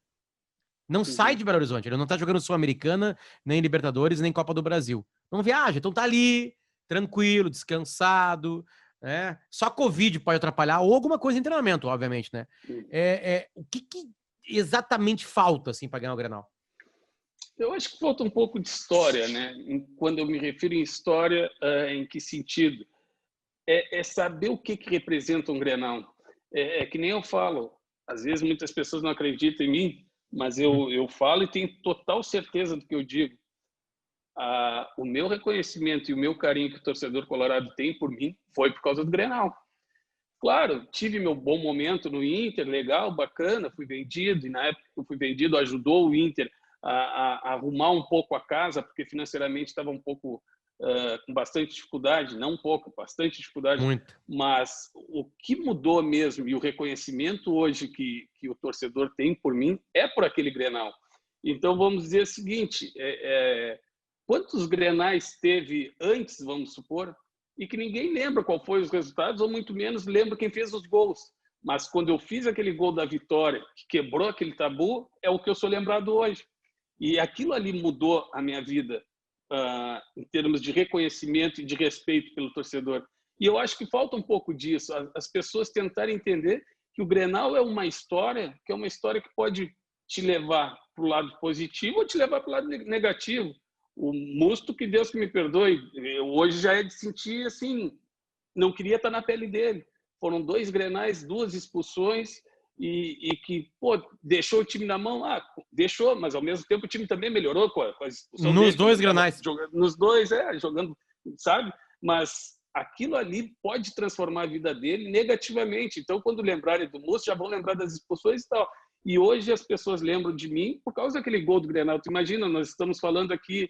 Não sai de Belo Horizonte. Ele não tá jogando Sul-Americana, nem Libertadores, nem Copa do Brasil. Não viaja. Então tá ali, tranquilo, descansado. Né? Só Covid pode atrapalhar, ou alguma coisa em treinamento, obviamente, né? O que exatamente falta, assim, para ganhar o Grenal? Eu acho que falta um pouco de história, né? Quando eu me refiro em história, em que sentido? É saber o que representa um Grenal. Que nem eu falo, às vezes muitas pessoas não acreditam em mim, mas eu falo e tenho total certeza do que eu digo. O meu reconhecimento e o meu carinho que o torcedor colorado tem por mim foi por causa do Grenal. Claro, tive meu bom momento no Inter, legal, bacana, fui vendido, e na época que eu fui vendido ajudou o Inter a arrumar um pouco a casa, porque financeiramente estava um pouco com bastante dificuldade, não um pouco, bastante dificuldade. Muito. Mas o que mudou mesmo e o reconhecimento hoje que o torcedor tem por mim é por aquele Grenal. Então, vamos dizer o seguinte, quantos Grenais teve antes, vamos supor, e que ninguém lembra qual foi os resultados, ou muito menos lembra quem fez os gols. Mas quando eu fiz aquele gol da vitória, que quebrou aquele tabu, é o que eu sou lembrado hoje. E aquilo ali mudou a minha vida, em termos de reconhecimento e de respeito pelo torcedor. E eu acho que falta um pouco disso, as pessoas tentarem entender que o Grenal é uma história, que é uma história que pode te levar para o lado positivo ou te levar para o lado negativo. O Musto, que Deus que me perdoe, hoje já é de sentir assim, não queria estar na pele dele. Foram 2 Grenais, 2 expulsões e que deixou o time na mão. Deixou, mas ao mesmo tempo o time também melhorou com a expulsão nos dele. 2 Grenais. Nos 2, jogando, sabe? Mas aquilo ali pode transformar a vida dele negativamente. Então, quando lembrarem do Musto, já vão lembrar das expulsões e tal. E hoje as pessoas lembram de mim por causa daquele gol do Grenal. Tu imagina, nós estamos falando aqui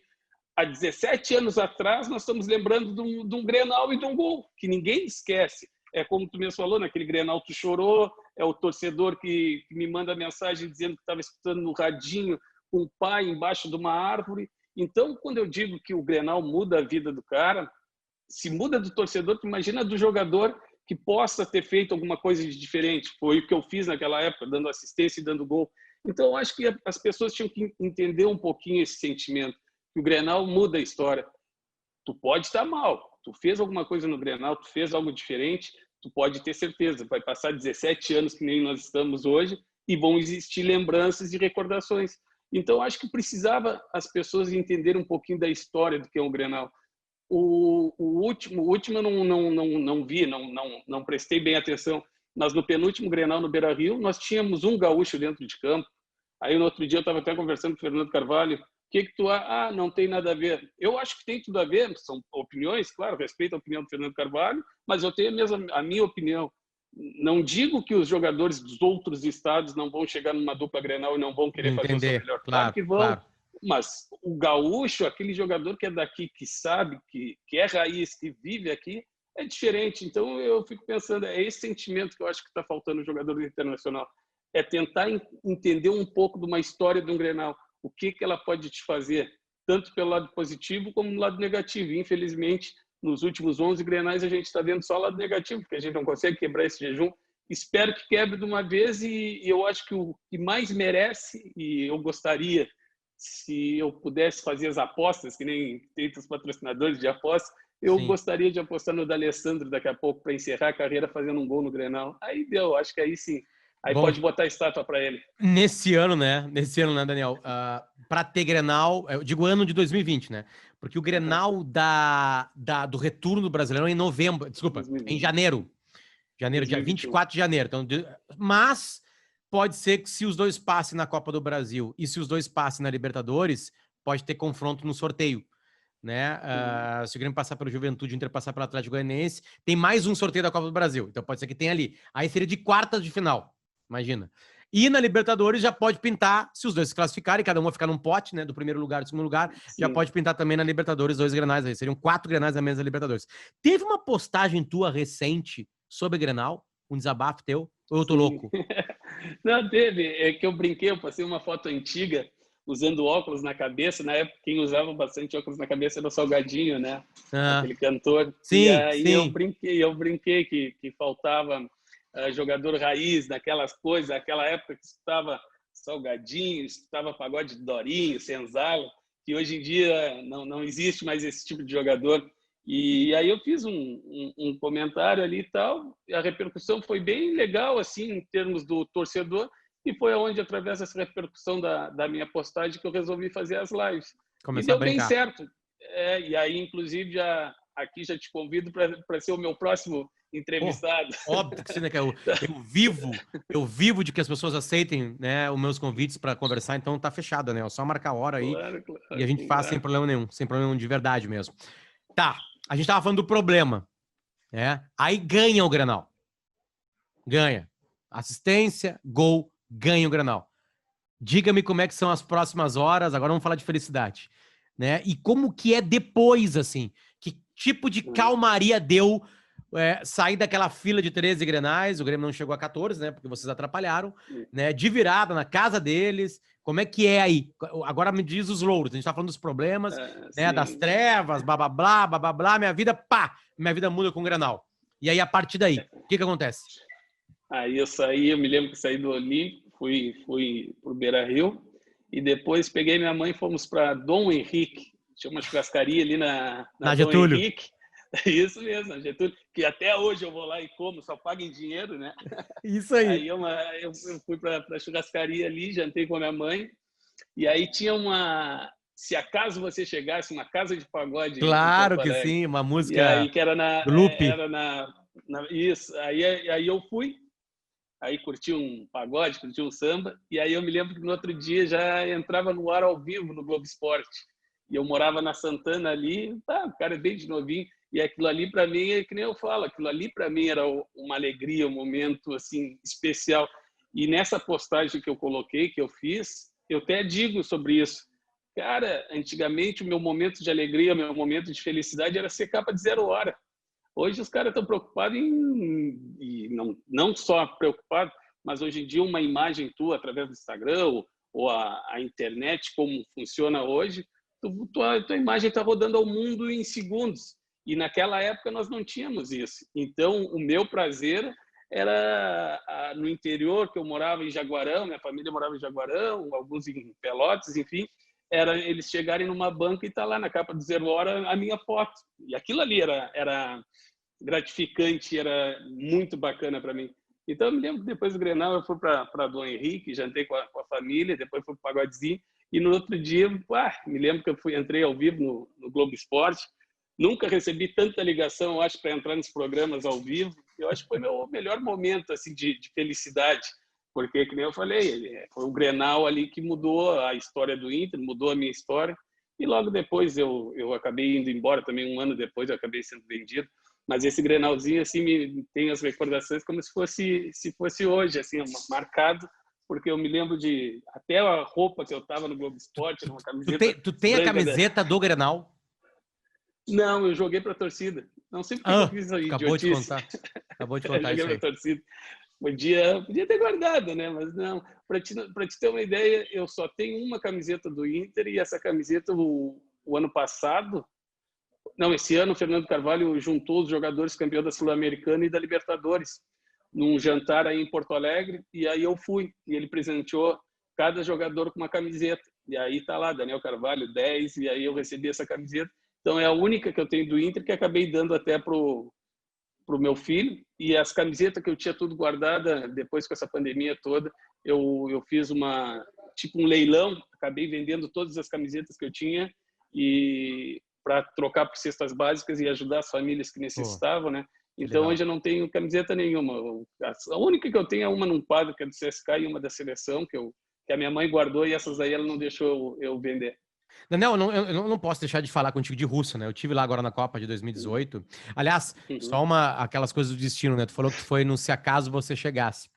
há 17 anos atrás, nós estamos lembrando de um Grenal e de um gol, que ninguém esquece. É como tu mesmo falou, naquele Grenal tu chorou, é o torcedor que me manda mensagem dizendo que estava escutando no radinho com o pai embaixo de uma árvore. Então, quando eu digo que o Grenal muda a vida do cara, se muda do torcedor, tu imagina do jogador que possa ter feito alguma coisa de diferente. Foi o que eu fiz naquela época, dando assistência e dando gol. Então, eu acho que as pessoas tinham que entender um pouquinho esse sentimento, que o Grenal muda a história. Tu pode estar mal, tu fez alguma coisa no Grenal, tu fez algo diferente, tu pode ter certeza, vai passar 17 anos que nem nós estamos hoje e vão existir lembranças e recordações. Então, acho que precisava as pessoas entenderem um pouquinho da história do que é o Grenal. O último eu não vi, não prestei bem atenção, mas no penúltimo Grenal no Beira-Rio, nós tínhamos um gaúcho dentro de campo. Aí, no outro dia, eu estava até conversando com o Fernando Carvalho, que tu... não tem nada a ver. Eu acho que tem tudo a ver, são opiniões, claro, respeito a opinião do Fernando Carvalho, mas eu tenho a minha opinião. Não digo que os jogadores dos outros estados não vão chegar numa dupla Grenal e não vão querer fazer o seu melhor. Claro que vão, claro. Mas o gaúcho, aquele jogador que é daqui, que sabe, que é raiz, que vive aqui, é diferente. Então eu fico pensando, é esse sentimento que eu acho que está faltando no jogador internacional. É tentar entender um pouco de uma história de um Grenal. O que ela pode te fazer, tanto pelo lado positivo como no lado negativo. Infelizmente, nos últimos 11 Grenais, a gente está vendo só o lado negativo, porque a gente não consegue quebrar esse jejum. Espero que quebre de uma vez e eu acho que o que mais merece, e eu gostaria, se eu pudesse fazer as apostas, que nem tem os patrocinadores de apostas, eu gostaria de apostar no D'Alessandro daqui a pouco para encerrar a carreira fazendo um gol no Grenal. Aí deu, acho que aí sim. Aí pode botar a estátua para ele. Nesse ano, né, Daniel? Para ter Grenal, eu digo ano de 2020, né? Porque o Grenal do retorno do Brasileirão é em novembro, desculpa, 2020. Em janeiro. Janeiro, 2021. Dia 24 de janeiro. Então, mas pode ser que se os dois passem na Copa do Brasil e se os dois passem na Libertadores, pode ter confronto no sorteio. Né? Se o Grêmio passar pelo Juventude, o Inter passar pelo Atlético Goianiense, tem mais um sorteio da Copa do Brasil. Então pode ser que tenha ali. Aí seria de quartas de final. Imagina. E na Libertadores já pode pintar, se os dois se classificarem, cada um vai ficar num pote, né? Do primeiro lugar e do segundo lugar, já pode pintar também na Libertadores 2 Grenais. Aí seriam 4 Grenais a menos da Libertadores. Teve uma postagem tua recente sobre Grenal? Um desabafo teu? Ou eu tô louco? Não, teve. É que eu brinquei, eu passei uma foto antiga usando óculos na cabeça. Na época, quem usava bastante óculos na cabeça era o Salgadinho, né? Aquele cantor. Sim, e aí sim. eu brinquei que faltava jogador raiz daquelas coisas, aquela época que escutava Salgadinho, escutava pagode de Dorinho, Senzala, que hoje em dia não existe mais esse tipo de jogador. E aí eu fiz um comentário ali e tal, e a repercussão foi bem legal, assim, em termos do torcedor, e foi onde, através dessa repercussão da minha postagem, que eu resolvi fazer as lives. Começar e deu bem certo. E aí, inclusive, aqui já te convido para ser o meu próximo entrevistado. Óbvio que sim, né? Que eu vivo de que as pessoas aceitem, né, os meus convites para conversar, então tá fechado, né? É só marcar a hora aí claro, e a gente faz sem problema nenhum de verdade mesmo. Tá, a gente tava falando do problema, né? Aí ganha o Grenal. Ganha. Assistência, gol, ganha o Grenal. Diga-me como é que são as próximas horas, agora vamos falar de felicidade, né? E como que é depois, assim? Que tipo de calmaria deu sair daquela fila de 13 Grenais, o Grêmio não chegou a 14, né? Porque vocês atrapalharam, né? De virada na casa deles. Como é que é aí? Agora me diz os louros. A gente tá falando dos problemas, né? Das trevas, blá, blá, blá, blá, blá, blá. Minha vida muda com o Grenal. E aí, a partir daí, o que acontece? Aí eu me lembro que saí do Olímpico, fui pro Beira-Rio, e depois peguei minha mãe e fomos para Dom Henrique. Tinha uma churrascaria ali na Dom Getúlio. Henrique. Isso mesmo, Getúlio, que até hoje eu vou lá e como, só pago em dinheiro, né? Isso aí. Aí eu fui para a churrascaria ali, jantei com a minha mãe, e aí tinha se acaso você chegasse, uma casa de pagode. Claro que sim, uma música. E aí que era isso, aí eu fui, aí curti um pagode, curti um samba, e aí eu me lembro que no outro dia já entrava no ar ao vivo no Globo Esporte. E eu morava na Santana ali, o cara é bem de novinho, e aquilo ali para mim, é que nem eu falo, aquilo ali para mim era uma alegria, um momento assim especial. E nessa postagem que eu coloquei, que eu fiz, eu até digo sobre isso. Cara, antigamente o meu momento de alegria, o meu momento de felicidade era ser capa de 0 hora. Hoje os caras estão preocupados e não só preocupados, mas hoje em dia uma imagem tua através do Instagram ou a internet, como funciona hoje, tua imagem está rodando ao mundo em segundos. E naquela época nós não tínhamos isso. Então, o meu prazer era no interior, que eu morava em Jaguarão, minha família morava em Jaguarão, alguns em Pelotas, enfim, era eles chegarem numa banca e estar lá na capa do 0 hora a minha foto. E aquilo ali era gratificante, era muito bacana para mim. Então, eu me lembro que depois do Grenal eu fui para Dom Henrique, jantei com a família, depois fui para o Pagodezinho, e no outro dia, me lembro que entrei ao vivo no Globo Esporte. Nunca recebi tanta ligação, eu acho, para entrar nos programas ao vivo. Eu acho que foi meu melhor momento assim de felicidade. Porque, que nem eu falei, foi o Grenal ali que mudou a história do Inter, mudou a minha história. E logo depois eu acabei indo embora, também um ano depois eu acabei sendo vendido. Mas esse Grenalzinho, assim, tem as recordações como se fosse hoje, assim, marcado, porque eu me lembro de até a roupa que eu tava no Globo Esporte, uma camiseta Tu tem a camiseta do Grenal? Não, eu joguei para a torcida. Não sei por que eu fiz essa acabou de idiotice. contar. Acabou de Eu contar joguei isso para aí. a torcida. Podia ter guardado, né? Mas não. Para te ter uma ideia, eu só tenho uma camiseta do Inter e essa camiseta, o ano passado, não, esse ano o Fernando Carvalho juntou os jogadores campeões da Sul-Americana e da Libertadores num jantar aí em Porto Alegre, e aí eu fui, e ele presenteou cada jogador com uma camiseta. E aí tá lá, Daniel Carvalho, 10, e aí eu recebi essa camiseta. Então é a única que eu tenho do Inter que acabei dando até pro meu filho, e as camisetas que eu tinha tudo guardada depois com essa pandemia toda, eu fiz tipo um leilão, acabei vendendo todas as camisetas que eu tinha e para trocar por cestas básicas e ajudar as famílias que necessitavam, né? Então legal. hoje eu não tenho camiseta nenhuma. A única que eu tenho é uma num quadro que é do CSKA e uma da seleção que a minha mãe guardou e essas aí ela não deixou eu vender. Daniel, eu não posso deixar de falar contigo de Rússia, né? Eu tive lá agora na Copa de 2018. Aliás, só aquelas coisas do destino, né? Tu falou que tu foi no Se Acaso Você Chegasse.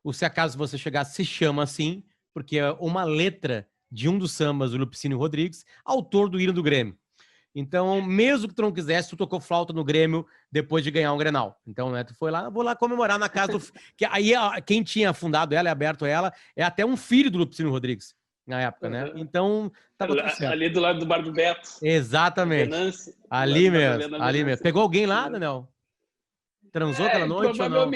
O Se Acaso Você Chegasse se chama assim, porque é uma letra de um dos sambas do Lupicínio Rodrigues, autor do hino do Grêmio. Então, mesmo que tu não quisesse, tu tocou flauta no Grêmio depois de ganhar um Grenal. Então, né, tu foi lá, vou lá comemorar na casa do... que aí, quem tinha fundado ela e aberto ela é até um filho do Lupicínio Rodrigues, na época, né? Então, tava tudo certo. Ali do lado do Bar do Beto. Exatamente. Ali mesmo. Pegou alguém lá, Daniel? Transou aquela noite ou não?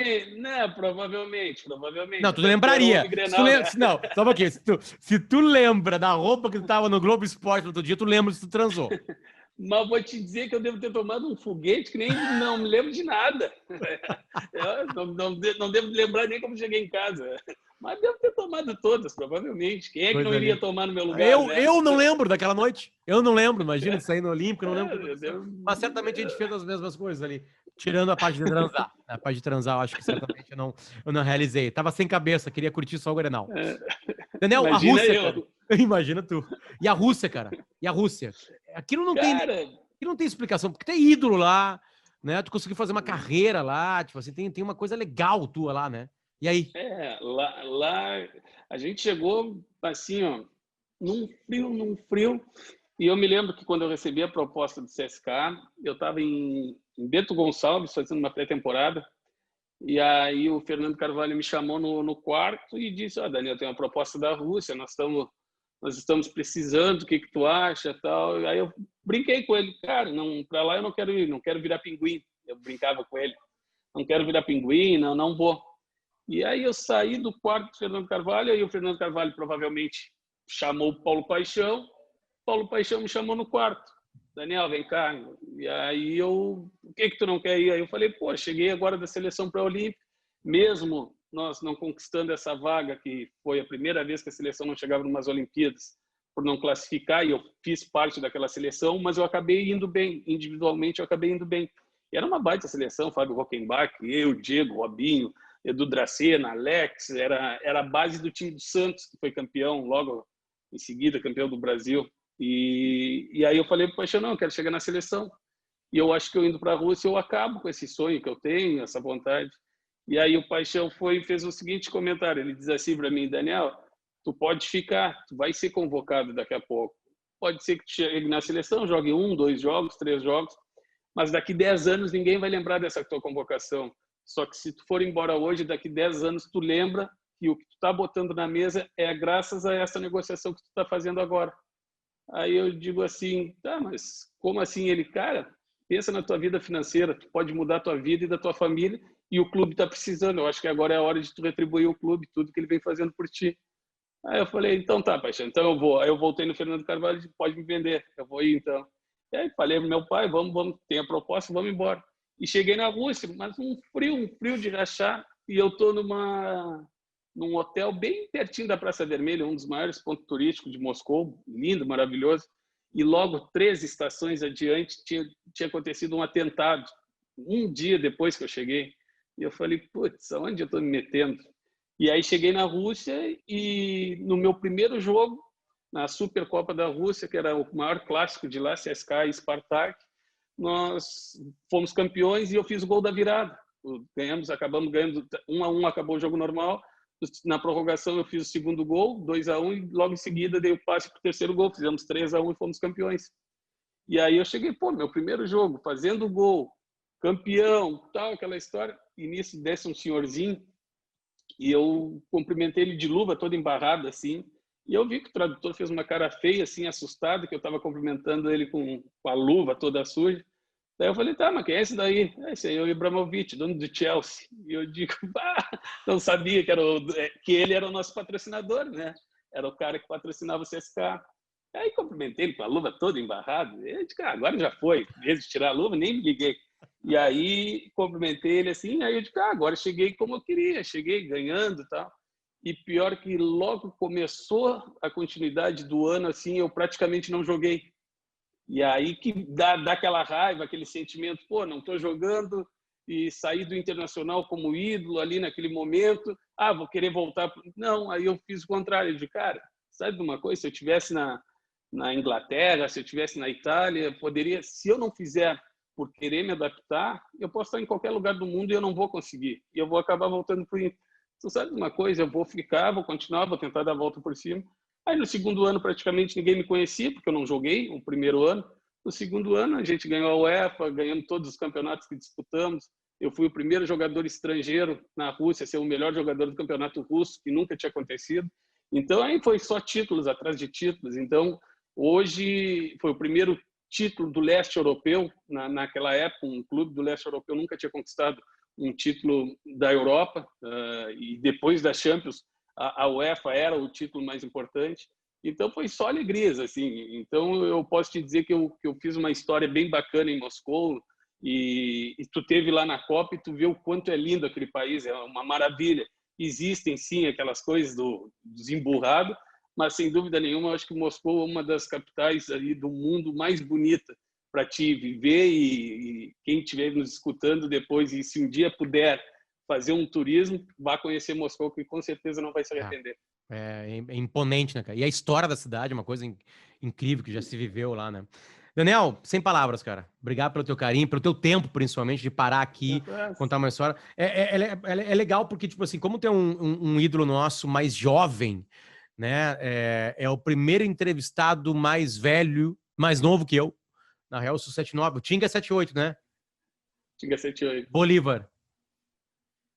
Provavelmente. Não, tu Até porque era o lembraria. homem Grenal, né? Não, só um pouquinho. Se tu lembra da roupa que tu tava no Globo Esporte no outro dia, tu lembra se tu transou. Mas vou te dizer que eu devo ter tomado um foguete que nem não me lembro de nada. Eu não devo lembrar nem como cheguei em casa. Mas devo ter tomado todas, provavelmente. Quem é que não iria tomar no meu lugar? Eu não lembro daquela noite. Eu não lembro. Imagina de sair no Olímpico, eu não lembro. Mas certamente a gente fez as mesmas coisas ali. Tirando a parte de transar. A parte de transar, eu acho que certamente eu não realizei. Tava sem cabeça, queria curtir só o Grenal. Daniel, a Rússia, cara. Imagina tu. E a Rússia, cara. E a Rússia. Aquilo não tem explicação, porque tu é ídolo lá, né? Tu conseguiu fazer uma carreira lá, tipo assim, tem uma coisa legal tua lá, né? E aí? Lá a gente chegou assim, ó, num frio. E eu me lembro que quando eu recebi a proposta do CSKA, eu estava em Bento Gonçalves fazendo uma pré-temporada. E aí o Fernando Carvalho me chamou no quarto e disse: Daniel, tem uma proposta da Rússia, nós estamos precisando, o que tu acha, tal. E aí eu brinquei com ele, cara, não, para lá eu não quero ir, não quero virar pinguim. Eu brincava com ele, não quero virar pinguim, não vou. E aí eu saí do quarto do Fernando Carvalho, e o Fernando Carvalho provavelmente chamou o Paulo Paixão me chamou no quarto. Daniel, vem cá. E aí o que tu não quer ir? Aí eu falei, cheguei agora da seleção pré-olímpica, mesmo nós não conquistando essa vaga, que foi a primeira vez que a seleção não chegava em umas Olimpíadas, por não classificar, e eu fiz parte daquela seleção, mas eu acabei indo bem, individualmente eu acabei indo bem. E era uma baita seleção, Fábio Rockenbach, eu, Diego, Robinho, Edu Dracena, Alex, era a base do time do Santos, que foi campeão logo em seguida, campeão do Brasil. E aí eu falei, poxa, não, eu quero chegar na seleção. E eu acho que eu indo para a Rússia, eu acabo com esse sonho que eu tenho, essa vontade. E aí o Paixão foi e fez o seguinte comentário, ele diz assim para mim, Daniel, tu pode ficar, tu vai ser convocado daqui a pouco. Pode ser que tu chegue na seleção, jogue 1, 2 jogos, 3 jogos, mas daqui 10 anos ninguém vai lembrar dessa tua convocação. Só que se tu for embora hoje, daqui 10 anos tu lembra que o que tu está botando na mesa é graças a essa negociação que tu está fazendo agora. Aí eu digo assim, tá, mas como assim? Ele, cara, pensa na tua vida financeira, tu pode mudar a tua vida e da tua família e o clube está precisando. Eu acho que agora é a hora de tu retribuir o clube, tudo que ele vem fazendo por ti. Aí eu falei, então tá, Paixão, então eu vou. Aí eu voltei no Fernando Carvalho e disse, pode me vender, eu vou ir então. E aí falei pro meu pai, vamos, tem a proposta, vamos embora. E cheguei na Rússia, mas um frio de rachar, e eu tô num hotel bem pertinho da Praça Vermelha, um dos maiores pontos turísticos de Moscou, lindo, maravilhoso. E logo 3 estações adiante tinha acontecido um atentado, um dia depois que eu cheguei. E eu falei, putz, aonde eu estou me metendo? E aí cheguei na Rússia e no meu primeiro jogo, na Supercopa da Rússia, que era o maior clássico de lá, CSKA e Spartak, nós fomos campeões e eu fiz o gol da virada. Ganhamos, acabamos ganhando 1-1, acabou o jogo normal. Na prorrogação eu fiz o segundo gol, 2-1, e logo em seguida dei o passe para o terceiro gol, fizemos 3-1 e fomos campeões. E aí eu cheguei, meu primeiro jogo, fazendo gol, campeão, tal, aquela história. E nisso desce um senhorzinho e eu cumprimentei ele de luva, todo embarrado assim. E eu vi que o tradutor fez uma cara feia, assim, assustado, que eu estava cumprimentando ele com a luva toda suja. Daí eu falei, tá, mas quem é esse daí? Esse aí é o Ibrahimovic, dono do Chelsea. E eu digo, não sabia que ele era o nosso patrocinador, né? Era o cara que patrocinava o CSKA. Aí cumprimentei ele com a luva toda embarrada. Eu disse, agora já foi. Em vez de tirar a luva, nem me liguei. E aí cumprimentei ele assim, aí eu disse, agora cheguei como eu queria, cheguei ganhando e tal. E pior que logo começou a continuidade do ano, assim, eu praticamente não joguei. E aí que dá aquela raiva, aquele sentimento, não estou jogando, e sair do Internacional como ídolo ali naquele momento, vou querer voltar. Não, aí eu fiz o contrário, de cara, sabe de uma coisa? Se eu estivesse na Inglaterra, se eu estivesse na Itália, poderia, se eu não fizer por querer me adaptar, eu posso estar em qualquer lugar do mundo e eu não vou conseguir. E eu vou acabar voltando para o Inter. Tu sabe de uma coisa? Eu vou ficar, vou continuar, vou tentar dar a volta por cima. Aí no segundo ano praticamente ninguém me conhecia, porque eu não joguei o primeiro ano. No segundo ano a gente ganhou a UEFA, ganhamos todos os campeonatos que disputamos. Eu fui o primeiro jogador estrangeiro na Rússia a ser o melhor jogador do campeonato russo, que nunca tinha acontecido. Então aí foi só títulos atrás de títulos. Então hoje foi o primeiro título do leste europeu. Naquela época, um clube do leste europeu nunca tinha conquistado um título da Europa, e depois da Champions, a UEFA era o título mais importante. Então foi só alegrias, assim. Então eu posso te dizer que eu fiz uma história bem bacana em Moscou, e tu teve lá na Copa e tu vê o quanto é lindo aquele país, é uma maravilha. Existem sim aquelas coisas do desemburrado, mas sem dúvida nenhuma eu acho que Moscou é uma das capitais ali do mundo mais bonita para te viver, e quem estiver nos escutando depois, e se um dia puder fazer um turismo, vá conhecer Moscou, que com certeza não vai se arrepender. É imponente, né, cara? E a história da cidade é uma coisa incrível que já se viveu lá, né? Daniel, sem palavras, cara. Obrigado pelo teu carinho, pelo teu tempo, principalmente, de parar aqui, contar uma história. É legal porque, tipo assim, como tem um ídolo nosso mais jovem, né? É o primeiro entrevistado mais velho, mais novo que eu. Na real, eu sou 79. O Tinga é 78, né? Tinga 78. Bolívar.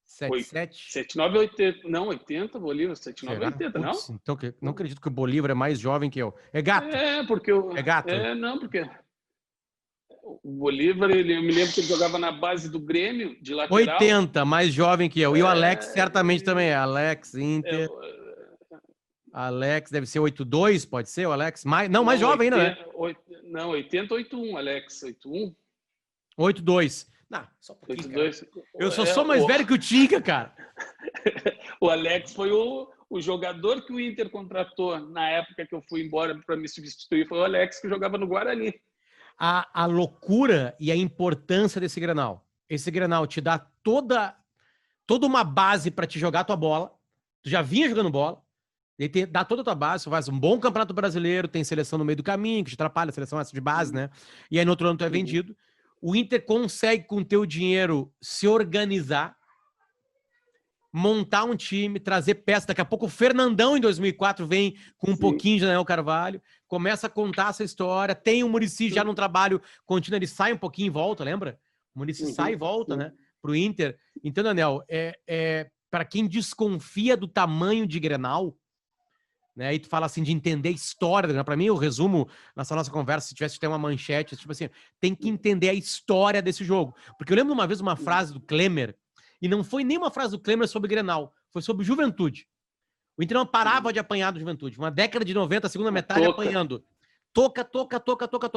77? 79 ou 80? Não, 80, Bolívar. 79 ou 80, não? Putz, então, não acredito que o Bolívar é mais jovem que eu. É gato. Porque é gato. Não, porque o Bolívar, eu me lembro que ele jogava na base do Grêmio, de lateral. 80, mais jovem que eu. E o Alex certamente também é. Alex, Inter. Alex deve ser 82, pode ser o Alex? Mais jovem ainda, né? Não, 80, 81, Alex. 81? 82. Não, só um pouquinho, 82. Eu sou mais velho que o Tinga, cara. O Alex foi o jogador que o Inter contratou na época que eu fui embora para me substituir. Foi o Alex, que jogava no Guarani. A loucura e a importância desse Grenal. Esse Grenal te dá toda uma base para te jogar a tua bola. Tu já vinha jogando bola. Ele dá toda a tua base, você faz um bom campeonato brasileiro, tem seleção no meio do caminho, que te atrapalha, a seleção essa de base, né? E aí no outro ano tu é vendido. O Inter consegue, com o teu dinheiro, se organizar, montar um time, trazer peças. Daqui a pouco o Fernandão, em 2004, vem com um pouquinho de Daniel Carvalho, começa a contar essa história, tem o Muricy já num trabalho contínuo, ele sai um pouquinho e volta, lembra? O Muricy sai e volta, né? Pro Inter. Então, Daniel, para quem desconfia do tamanho de Grenal, né? E tu fala assim de entender a história. Para mim, eu resumo nessa nossa conversa, se tivesse que ter uma manchete, tipo assim, tem que entender a história desse jogo. Porque eu lembro uma vez uma frase do Klemer, e não foi nem uma frase do Klemer sobre Grenal, foi sobre Juventude. O Inter não parava de apanhar do Juventude. Uma década de 90, a segunda metade apanhando. Toca.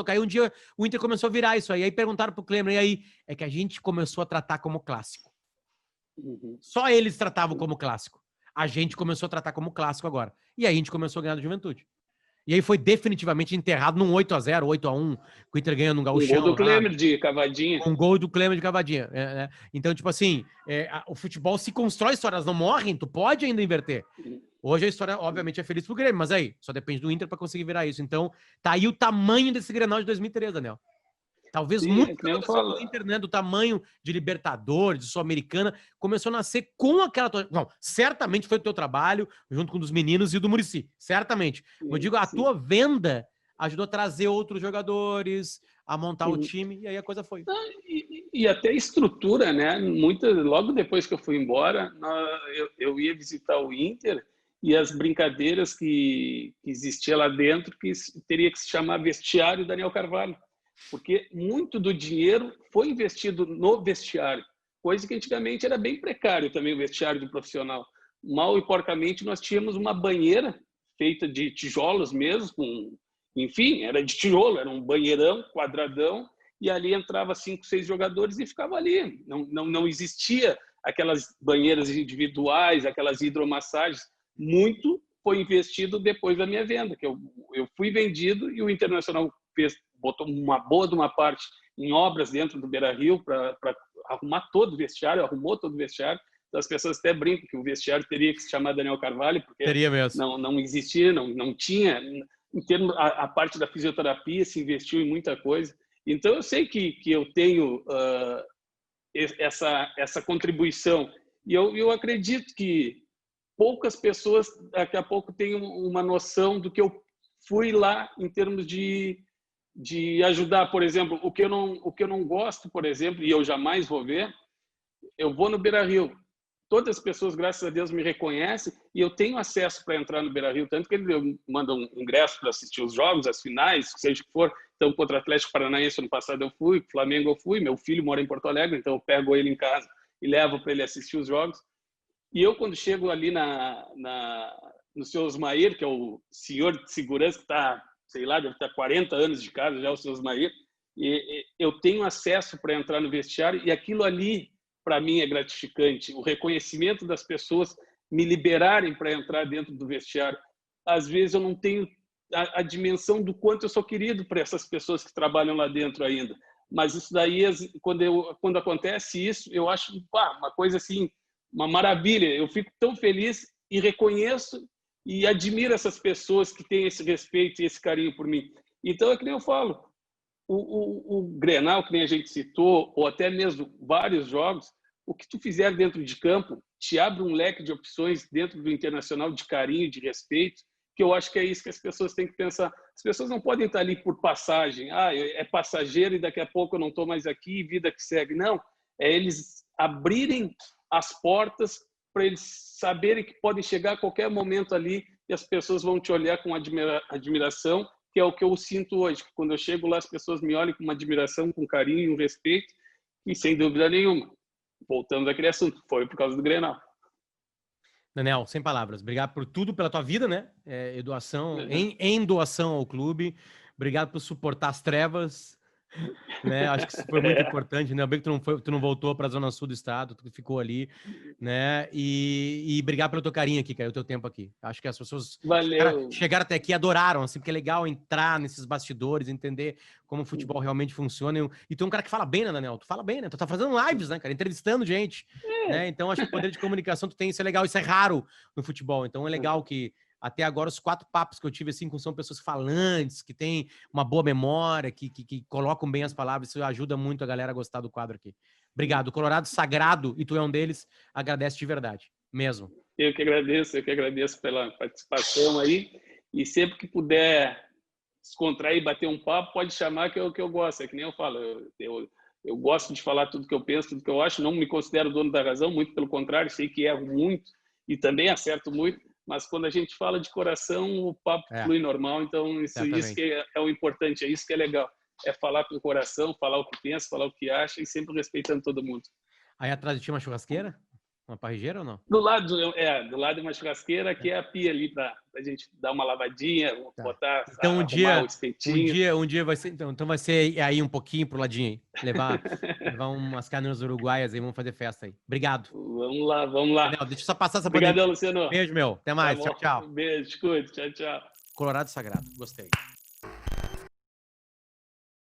Aí um dia o Inter começou a virar isso aí. Aí perguntaram pro Klemer, e aí é que a gente começou a tratar como clássico. Só eles tratavam como clássico. A gente começou a tratar como clássico agora. E aí a gente começou a ganhar do Juventude. E aí foi definitivamente enterrado num 8-0, 8-1, com o Inter ganhando no Um gol Gauchão do lá. Klemer de cavadinha. Um gol do Klemer de cavadinha. Então, tipo assim, o futebol se constrói, histórias não morrem, tu pode ainda inverter. Hoje a história, obviamente, é feliz pro Grêmio, mas aí, só depende do Inter pra conseguir virar isso. Então, tá aí o tamanho desse Grenal de 2013, Daniel. Talvez Sim, muito é que que nem eu aconteceu falo. com o Inter, né, do tamanho de Libertadores, de Sul-Americana, começou a nascer com aquela... Não, certamente foi o teu trabalho, junto com um dos meninos e do Muricy, certamente. Eu digo, a Sim. tua venda ajudou a trazer outros jogadores, a montar o time, e aí a coisa foi. E até estrutura, né? Logo depois que eu fui embora, eu ia visitar o Inter e as brincadeiras que existia lá dentro, que teria que se chamar vestiário Daniel Carvalho, porque muito do dinheiro foi investido no vestiário, coisa que antigamente era bem precário também o vestiário do profissional. Mal e porcamente nós tínhamos uma banheira feita de tijolos mesmo, enfim, era de tijolo, era um banheirão quadradão, e ali entrava 5, 6 jogadores e ficava ali. Não existia aquelas banheiras individuais, aquelas hidromassagens. Muito foi investido depois da minha venda, que eu fui vendido e o Internacional botou uma boa de uma parte em obras dentro do Beira-Rio para arrumar todo o vestiário, arrumou todo o vestiário. Então as pessoas até brincam que o vestiário teria que se chamar Daniel Carvalho, porque Teria mesmo. não existia, não tinha. Em termos, a parte da fisioterapia se investiu em muita coisa. Então, eu sei que eu tenho essa contribuição. E eu acredito que poucas pessoas, daqui a pouco, têm uma noção do que eu fui lá em termos de ajudar. Por exemplo, o que eu não gosto, por exemplo, e eu jamais vou ver, eu vou no Beira-Rio. Todas as pessoas, graças a Deus, me reconhecem e eu tenho acesso para entrar no Beira-Rio, tanto que eles mandam ingresso para assistir os jogos, as finais, seja o que for. Então, contra o Atlético Paranaense, ano passado eu fui, Flamengo eu fui, meu filho mora em Porto Alegre, então eu pego ele em casa e levo para ele assistir os jogos. E eu, quando chego ali no seu Osmair, que é o senhor de segurança que está, sei lá, deve estar 40 anos de casa já, o seu Osmair, e eu tenho acesso para entrar no vestiário e aquilo ali, para mim, é gratificante. O reconhecimento das pessoas me liberarem para entrar dentro do vestiário. Às vezes eu não tenho a dimensão do quanto eu sou querido para essas pessoas que trabalham lá dentro ainda. Mas isso daí, quando acontece isso, eu acho uma coisa assim, uma maravilha. Eu fico tão feliz e reconheço e admiro essas pessoas que têm esse respeito e esse carinho por mim. Então, é que nem eu falo, o Grenal, que nem a gente citou, ou até mesmo vários jogos, o que tu fizer dentro de campo te abre um leque de opções dentro do Internacional de carinho, de respeito, que eu acho que é isso que as pessoas têm que pensar. As pessoas não podem estar ali por passagem. É passageiro e daqui a pouco eu não estou mais aqui, vida que segue. Não, é eles abrirem as portas para eles saberem que podem chegar a qualquer momento ali e as pessoas vão te olhar com admiração, que é o que eu sinto hoje. Quando eu chego lá, as pessoas me olham com uma admiração, com carinho e um respeito, e sem dúvida nenhuma, voltando àquele assunto, foi por causa do Grenal. Daniel, sem palavras. Obrigado por tudo, pela tua vida, né? Doação, em doação ao clube. Obrigado por suportar as trevas, né? Acho que isso foi muito importante, né? Bem que tu não voltou para a zona sul do estado, tu ficou ali, né? E obrigado pelo teu carinho aqui, cara, o teu tempo aqui. Acho que as pessoas chegaram até aqui, adoraram, assim, porque é legal entrar nesses bastidores, entender como o futebol realmente funciona. E tu é um cara que fala bem, né, Daniel? Tu fala bem, né? Tu tá fazendo lives, né, cara? Entrevistando gente, né? Então acho que o poder de comunicação tu tem, isso é legal, isso é raro no futebol. Então é legal que até agora, os 4 papos que eu tive, assim, são pessoas falantes, que têm uma boa memória, que colocam bem as palavras. Isso ajuda muito a galera a gostar do quadro aqui. Obrigado. Colorado sagrado, e tu é um deles, agradece de verdade, mesmo. Eu que agradeço pela participação aí. E sempre que puder descontrair, bater um papo, pode chamar que eu gosto. É que nem eu falo, eu gosto de falar tudo que eu penso, tudo que eu acho. Não me considero dono da razão, muito pelo contrário, sei que erro muito e também acerto muito. Mas quando a gente fala de coração, o papo flui normal. Então, isso que é o importante, é isso que é legal. É falar com o coração, falar o que pensa, falar o que acha e sempre respeitando todo mundo. Aí atrás tinha uma churrasqueira? Uma parrigeira ou não? Do lado de uma churrasqueira, que é a pia ali para a gente dar uma lavadinha, botar, então, arrumar o espetinho. Um dia vai ser, então vai ser aí um pouquinho pro ladinho aí. Levar umas canas uruguaias aí, vamos fazer festa aí. Obrigado. Vamos lá. Daniel, deixa eu só passar essa Obrigadão, Luciano. Beijo, meu. Até mais. Tá, tchau. Beijo, te cuide. Tchau. Colorado Sagrado. Gostei.